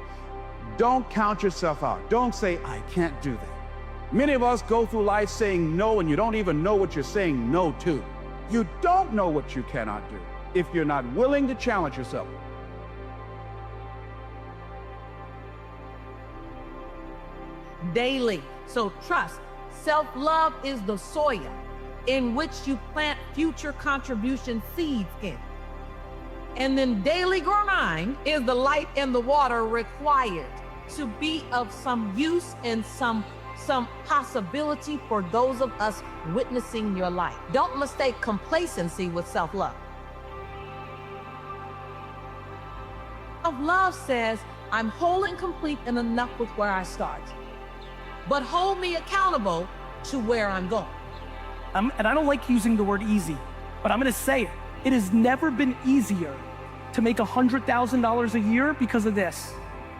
don't count yourself out. Don't say, I can't do that. Many of us go through life saying no, and you don't even know what you're saying no to. You don't know what you cannot do if you're not willing to challenge yourself. Daily. So trust, self-love is the soil in which you plant future contribution seeds in. And then daily grind is the light and the water required to be of some use and some possibility for those of us witnessing your life. Don't mistake complacency with self-love. Self-love says, I'm whole and complete and enough with where I start, but hold me accountable to where I'm going. And I don't like using the word easy, but I'm gonna say it. It has never been easier to make $100,000 a year because of this.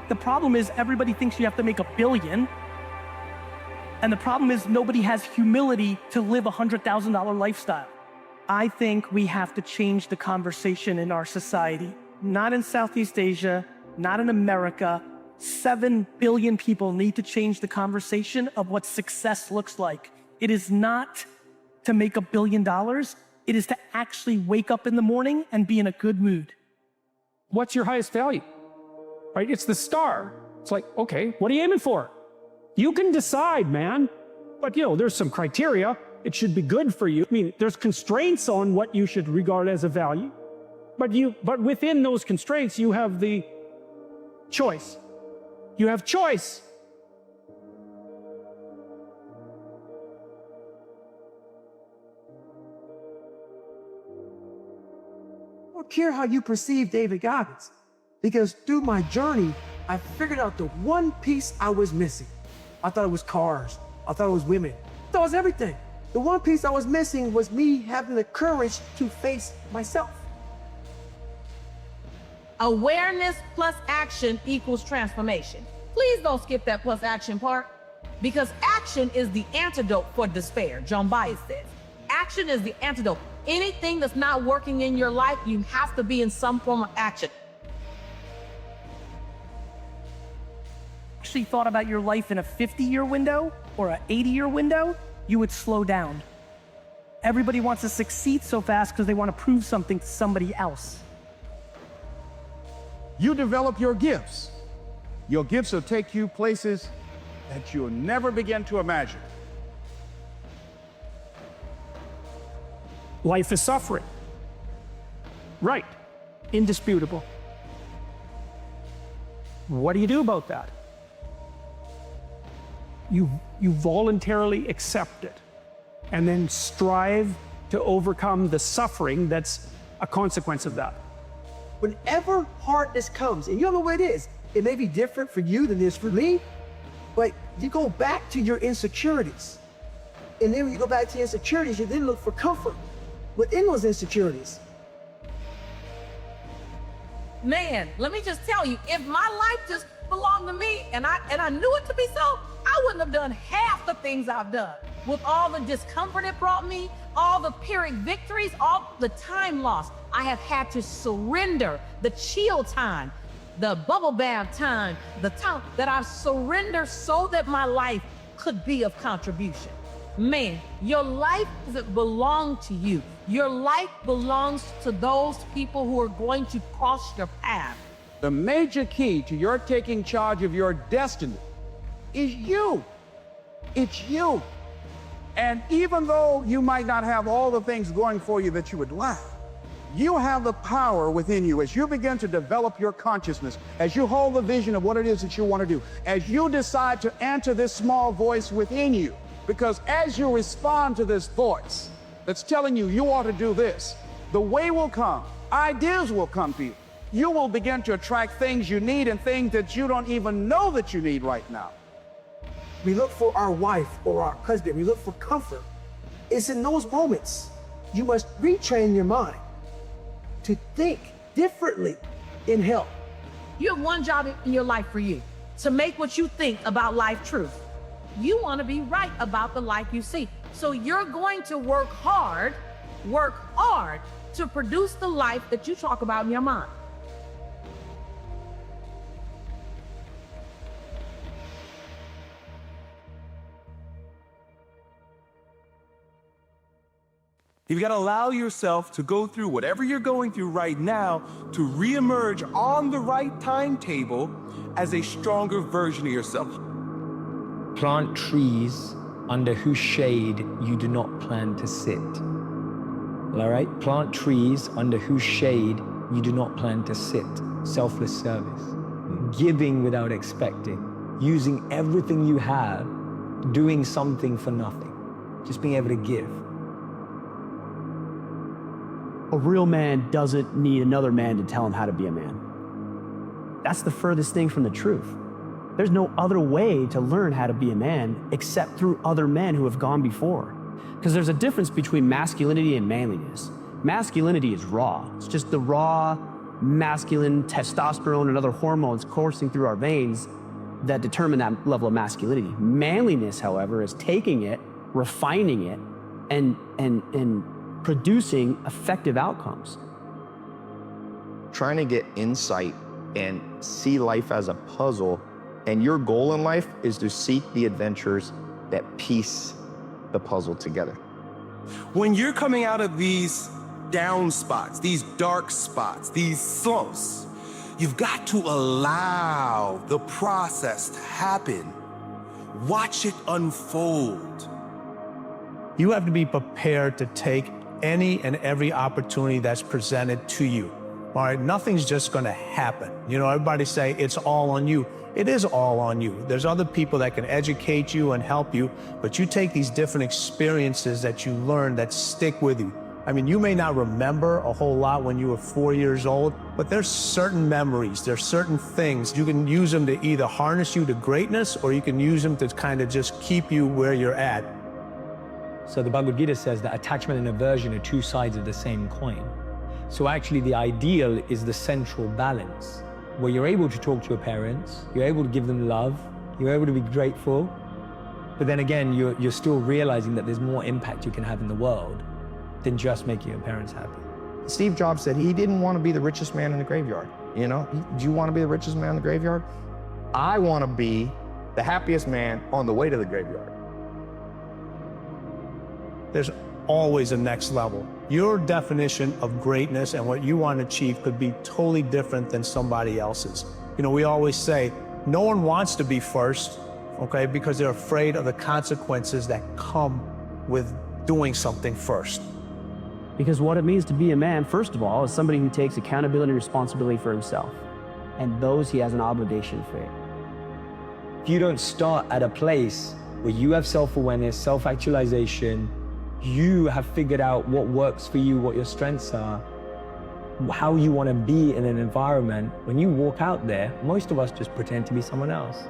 The problem is everybody thinks you have to make $1 billion. And the problem is nobody has humility to live a $100,000 lifestyle. I think we have to change the conversation in our society. Not in Southeast Asia, not in America. 7 billion people need to change the conversation of what success looks like. It is not to make $1 billion. It is to actually wake up in the morning and be in a good mood. What's your highest value? Right? It's the star. It's like, okay, what are you aiming for? You can decide, man. But there's some criteria. It should be good for you. I mean, there's constraints on what you should regard as a value. But within those constraints, you have the choice. You have choice. I don't care how you perceive David Goggins, because through my journey, I figured out the one piece I was missing. I thought it was cars. I thought it was women. I thought it was everything. The one piece I was missing was me having the courage to face myself. Awareness plus action equals transformation. Please don't skip that plus action part, because action is the antidote for despair. John Bias says, action is the antidote. Anything that's not working in your life, you have to be in some form of action. Actually thought about your life in a 50-year window or an 80-year window, you would slow down. Everybody wants to succeed so fast because they want to prove something to somebody else. You develop your gifts. Your gifts will take you places that you'll never begin to imagine. Life is suffering. Right. Indisputable. What do you do about that? You voluntarily accept it and then strive to overcome the suffering that's a consequence of that. Whenever hardness comes, and you don't know what it is, it may be different for you than it is for me, but you go back to your insecurities. And then when you go back to your insecurities, you then look for comfort within those insecurities. Man, let me just tell you, if my life just belonged to me and I knew it to be so, I wouldn't have done half the things I've done. With all the discomfort it brought me, all the Pyrrhic victories, all the time lost, I have had to surrender the chill time, the bubble bath time, the time that I've surrendered so that my life could be of contribution. Man, your life doesn't belong to you. Your life belongs to those people who are going to cross your path. The major key to your taking charge of your destiny is you. It's you. And even though you might not have all the things going for you that you would like, you have the power within you as you begin to develop your consciousness, as you hold the vision of what it is that you want to do, as you decide to answer this small voice within you. Because as you respond to this voice that's telling you you ought to do this, the way will come, ideas will come to you. you will begin to attract things you need and things that you don't even know that you need right now. We look for our wife or our husband. We look for comfort. It's in those moments you must retrain your mind to think differently in health. You have one job in your life for you, to make what you think about life true. You want to be right about the life you see. So you're going to work hard to produce the life that you talk about in your mind. You've got to allow yourself to go through whatever you're going through right now to reemerge on the right timetable as a stronger version of yourself. Plant trees under whose shade you do not plan to sit. All right? Plant trees under whose shade you do not plan to sit. Selfless service. Giving without expecting. Using everything you have, doing something for nothing. Just being able to give. A real man doesn't need another man to tell him how to be a man. That's the furthest thing from the truth. There's no other way to learn how to be a man except through other men who have gone before. Because there's a difference between masculinity and manliness. Masculinity is raw. It's just the raw, masculine testosterone and other hormones coursing through our veins that determine that level of masculinity. Manliness, however, is taking it, refining it, and producing effective outcomes. Trying to get insight and see life as a puzzle, and your goal in life is to seek the adventures that piece the puzzle together. When you're coming out of these down spots, these dark spots, these slumps, you've got to allow the process to happen. Watch it unfold. You have to be prepared to take any and every opportunity that's presented to you. All right, nothing's just gonna happen. You know, everybody say it's all on you. It is all on you. There's other people that can educate you and help you, but you take these different experiences that you learn that stick with you. I mean, you may not remember a whole lot when you were 4 years old, but there's certain memories, there's certain things. You can use them to either harness you to greatness, or you can use them to kind of just keep you where you're at. So the Bhagavad Gita says that attachment and aversion are two sides of the same coin. So actually the ideal is the central balance, where you're able to talk to your parents, you're able to give them love, you're able to be grateful, but then again, you're still realizing that there's more impact you can have in the world than just making your parents happy. Steve Jobs said he didn't want to be the richest man in the graveyard. You know, do you want to be the richest man in the graveyard? I want to be the happiest man on the way to the graveyard. There's always a next level. Your definition of greatness and what you want to achieve could be totally different than somebody else's. You know, we always say, no one wants to be first, okay, because they're afraid of the consequences that come with doing something first. Because what it means to be a man, first of all, is somebody who takes accountability and responsibility for himself, and those he has an obligation for. If you don't start at a place where you have self-awareness, self-actualization, you have figured out what works for you, what your strengths are, how you want to be in an environment, when you walk out there, most of us just pretend to be someone else.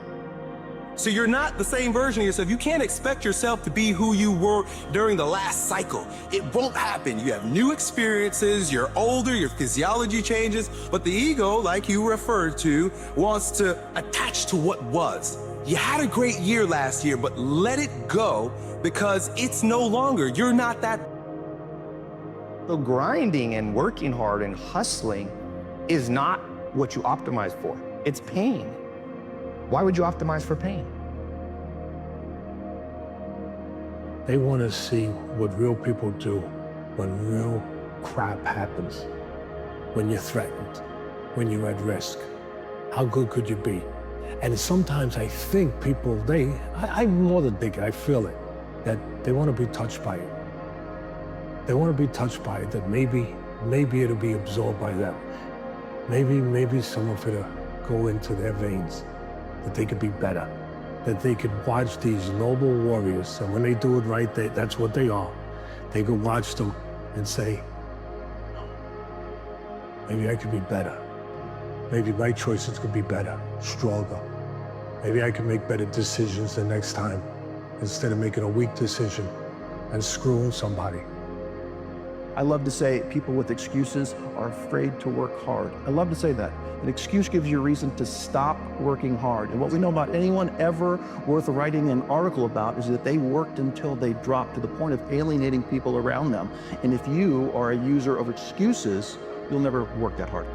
So you're not the same version of yourself. You can't expect yourself to be who you were during the last cycle. It won't happen. You have new experiences, you're older, your physiology changes, but the ego, like you referred to, wants to attach to what was. You had a great year last year, but let it go because it's no longer. You're not that. So grinding and working hard and hustling is not what you optimize for. It's pain. Why would you optimize for pain? They want to see what real people do when real crap happens, when you're threatened, when you're at risk. How good could you be? And sometimes I think people, I more than think, I feel it, that they want to be touched by it. They want to be touched by it, that maybe it'll be absorbed by them. Maybe some of it'll go into their veins, that they could be better, that they could watch these noble warriors, and when they do it right, that's what they are. They could watch them and say, maybe I could be better. Maybe my choices could be better, stronger. Maybe I can make better decisions the next time instead of making a weak decision and screwing somebody. I love to say people with excuses are afraid to work hard. I love to say that. An excuse gives you a reason to stop working hard. And what we know about anyone ever worth writing an article about is that they worked until they dropped to the point of alienating people around them. And if you are a user of excuses, you'll never work that hard.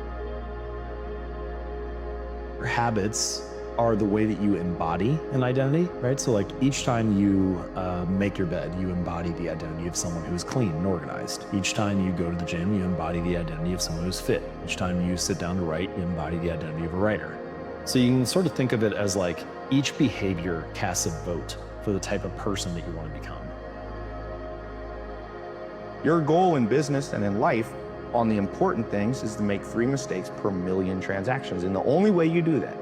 Habits are the way that you embody an identity, right? So like each time you make your bed, you embody the identity of someone who's clean and organized. Each time you go to the gym, you embody the identity of someone who's fit. Each time you sit down to write, you embody the identity of a writer. So you can sort of think of it as like each behavior casts a vote for the type of person that you want to become. Your goal in business and in life on the important things is to make 3 mistakes per million transactions. And the only way you do that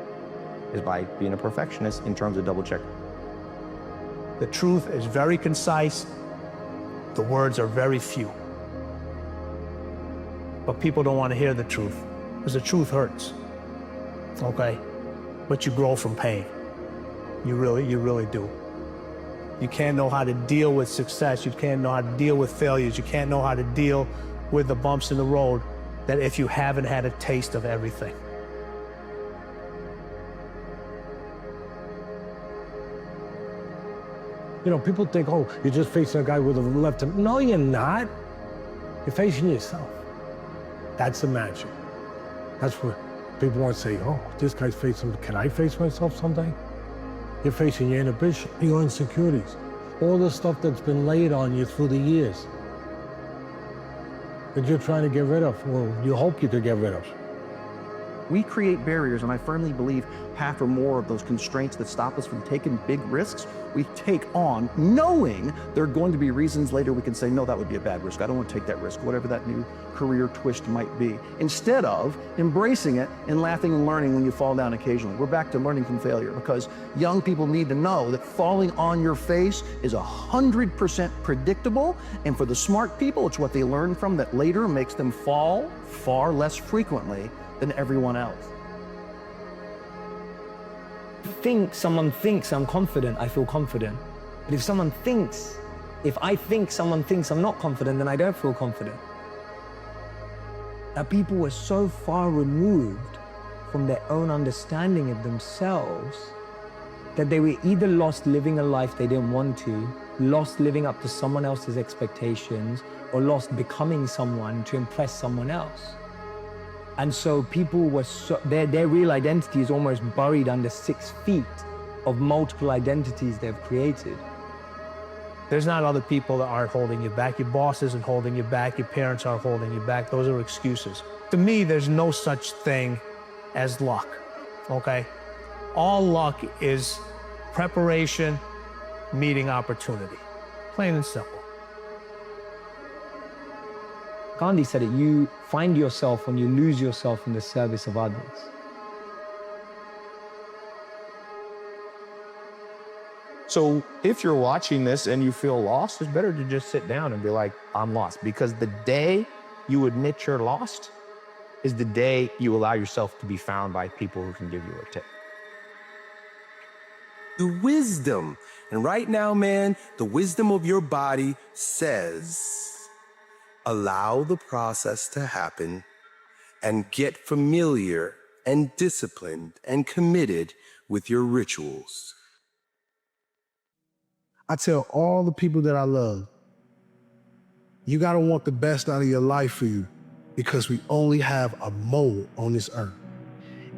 is by being a perfectionist in terms of double check. The truth is very concise. The words are very few. But people don't want to hear the truth because the truth hurts, okay? But you grow from pain. You really do. You can't know how to deal with success. You can't know how to deal with failures. You can't know how to deal with the bumps in the road that if you haven't had a taste of everything. You know, people think, oh, you're just facing a guy with a left hand. No, you're not. You're facing yourself. That's the magic. That's what people want to say, oh, this guy's facing, can I face myself someday? You're facing your inhibition, your insecurities, all the stuff that's been laid on you through the years that you're trying to get rid of, or you hope you could get rid of. We create barriers, and I firmly believe half or more of those constraints that stop us from taking big risks, we take on knowing there are going to be reasons later we can say, no, that would be a bad risk. I don't want to take that risk, whatever that new career twist might be. Instead of embracing it and laughing and learning when you fall down occasionally. We're back to learning from failure because young people need to know that falling on your face is 100% predictable. And for the smart people, it's what they learn from that later makes them fall far less frequently than everyone else. Someone thinks I'm confident, I feel confident. But if I think someone thinks I'm not confident, then I don't feel confident. That people were so far removed from their own understanding of themselves that they were either lost living a life they didn't want to, lost living up to someone else's expectations, or lost becoming someone to impress someone else. And so people were their real identity is almost buried under 6 feet of multiple identities they've created. There's not other people that aren't holding you back. Your boss isn't holding you back. Your parents aren't holding you back. Those are excuses. To me, there's no such thing as luck, okay? All luck is preparation meeting opportunity. Plain and simple. Gandhi said it, you find yourself when you lose yourself in the service of others. So if you're watching this and you feel lost, it's better to just sit down and be like, I'm lost. Because the day you admit you're lost is the day you allow yourself to be found by people who can give you a tip. The wisdom. And right now, man, the wisdom of your body says, allow the process to happen and get familiar and disciplined and committed with your rituals. I tell all the people that I love, you gotta want the best out of your life for you because we only have a mole on this earth.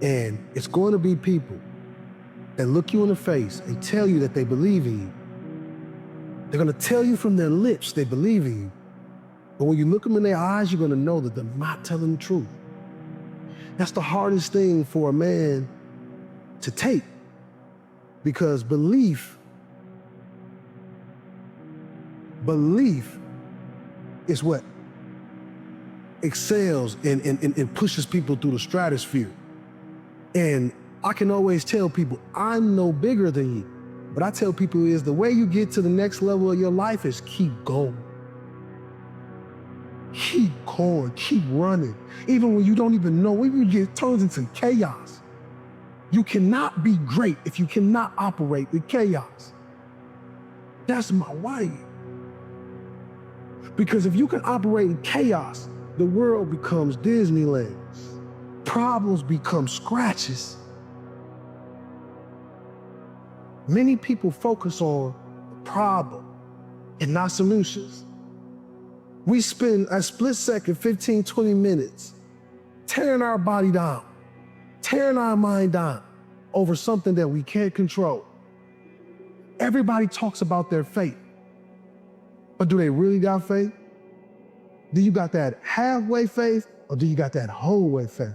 And it's going to be people that look you in the face and tell you that they believe in you. They're gonna tell you from their lips they believe in you. But when you look them in their eyes, you're gonna know that they're not telling the truth. That's the hardest thing for a man to take because belief is what excels and pushes people through the stratosphere. And I can always tell people, I'm no bigger than you. But I tell people is the way you get to the next level of your life is keep going. Keep going, keep running. Even when you don't even know, even when it turns into chaos. You cannot be great if you cannot operate with chaos. That's my way. Because if you can operate in chaos, the world becomes Disneyland. Problems become scratches. Many people focus on the problem and not solutions. We spend a split second, 15, 20 minutes tearing our body down, tearing our mind down over something that we can't control. Everybody talks about their faith, but do they really got faith? Do you got that halfway faith or do you got that whole way faith?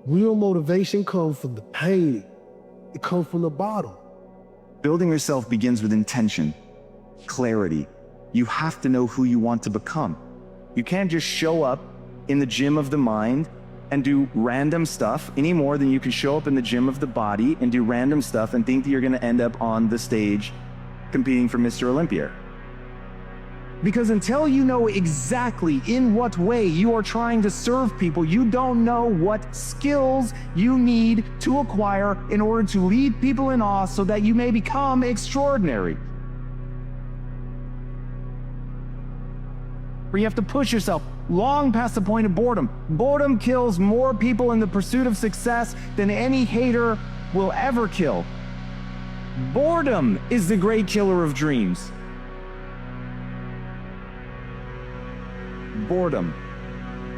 Real motivation comes from the pain. It comes from the bottom. Building yourself begins with intention, clarity. You have to know who you want to become. You can't just show up in the gym of the mind and do random stuff any more than you can show up in the gym of the body and do random stuff and think that you're gonna end up on the stage competing for Mr. Olympia. Because until you know exactly in what way you are trying to serve people, you don't know what skills you need to acquire in order to lead people in awe so that you may become extraordinary. Where you have to push yourself long past the point of boredom. Boredom kills more people in the pursuit of success than any hater will ever kill. Boredom is the great killer of dreams. Boredom.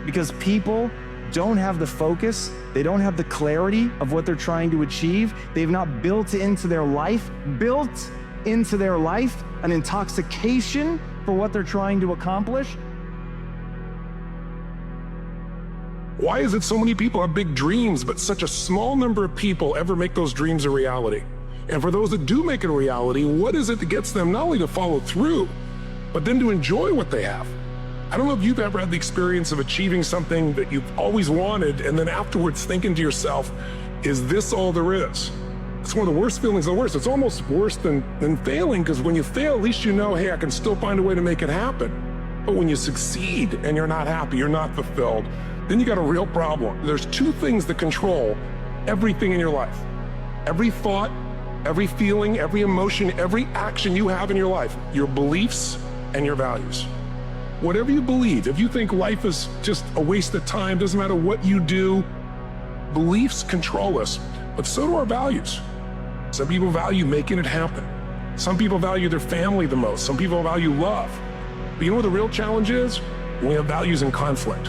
Because people don't have the focus, they don't have the clarity of what they're trying to achieve. They've not built into their life an intoxication for what they're trying to accomplish. Why is it so many people have big dreams, but such a small number of people ever make those dreams a reality? And for those that do make it a reality, what is it that gets them not only to follow through, but then to enjoy what they have? I don't know if you've ever had the experience of achieving something that you've always wanted and then afterwards thinking to yourself, is this all there is? It's one of the worst feelings of the worst. It's almost worse than failing, because when you fail, at least you know, hey, I can still find a way to make it happen. But when you succeed and you're not happy, you're not fulfilled, then you got a real problem. There's two things that control everything in your life. Every thought, every feeling, every emotion, every action you have in your life, your beliefs and your values. Whatever you believe, if you think life is just a waste of time, doesn't matter what you do, beliefs control us, but so do our values. Some people value making it happen. Some people value their family the most. Some people value love. But you know what the real challenge is? When we have values in conflict.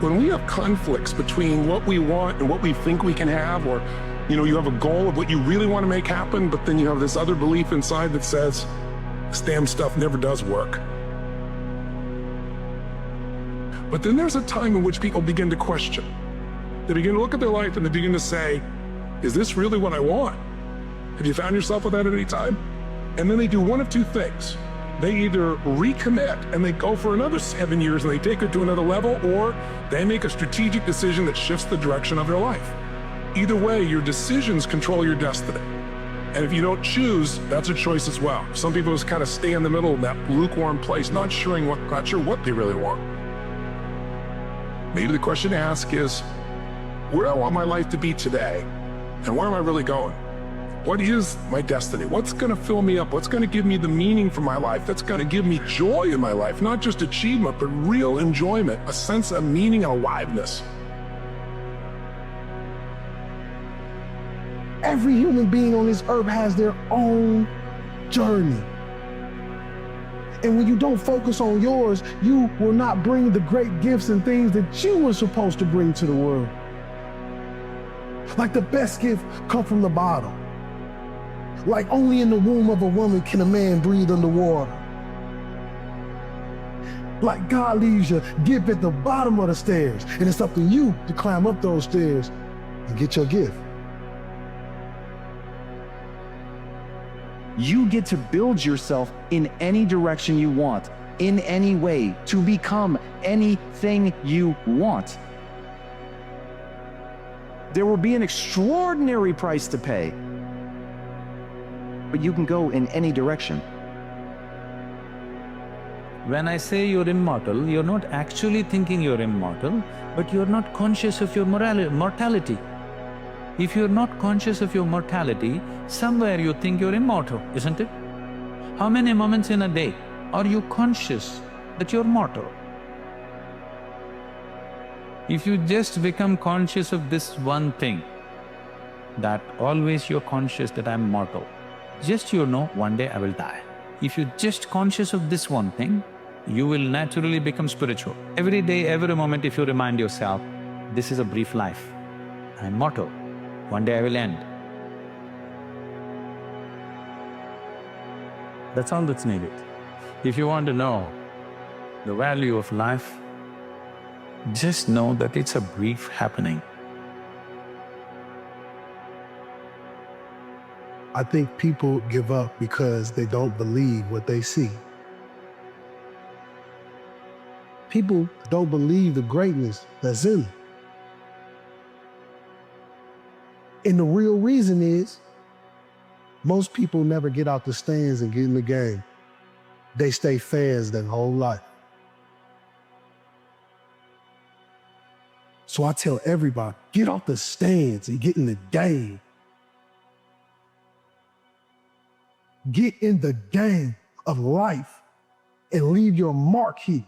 When we have conflicts between what we want and what we think we can have, or you have a goal of what you really want to make happen, but then you have this other belief inside that says, this damn stuff never does work. But then there's a time in which people begin to question. They begin to look at their life and they begin to say, is this really what I want? Have you found yourself with that at any time? And then they do one of two things. They either recommit and they go for another 7 years and they take it to another level, or they make a strategic decision that shifts the direction of their life. Either way, your decisions control your destiny. And if you don't choose, that's a choice as well. Some people just kind of stay in the middle in that lukewarm place, not sure what they really want. Maybe the question to ask is, where do I want my life to be today? And where am I really going? What is my destiny? What's gonna fill me up? What's gonna give me the meaning for my life? That's gonna give me joy in my life, not just achievement, but real enjoyment, a sense of meaning and aliveness. Every human being on this earth has their own journey. And when you don't focus on yours, you will not bring the great gifts and things that you were supposed to bring to the world. Like the best gift come from the bottom. Like only in the womb of a woman can a man breathe underwater. Like God leaves your gift at the bottom of the stairs, and it's up to you to climb up those stairs and get your gift. You get to build yourself in any direction you want, in any way, to become anything you want. There will be an extraordinary price to pay. But you can go in any direction. When I say you're immortal, you're not actually thinking you're immortal, but you're not conscious of your mortality. If you're not conscious of your mortality, somewhere you think you're immortal, isn't it? How many moments in a day are you conscious that you're mortal? If you just become conscious of this one thing, that always you're conscious that I'm mortal, just you know, one day I will die. If you're just conscious of this one thing, you will naturally become spiritual. Every day, every moment, if you remind yourself, this is a brief life, I'm mortal, one day I will end. That's all that's needed. If you want to know the value of life, just know that it's a brief happening. I think people give up because they don't believe what they see. People don't believe the greatness that's in them. And the real reason is, most people never get out the stands and get in the game. They stay fans their whole life. So I tell everybody, get off the stands and get in the game. Get in the game of life and leave your mark here.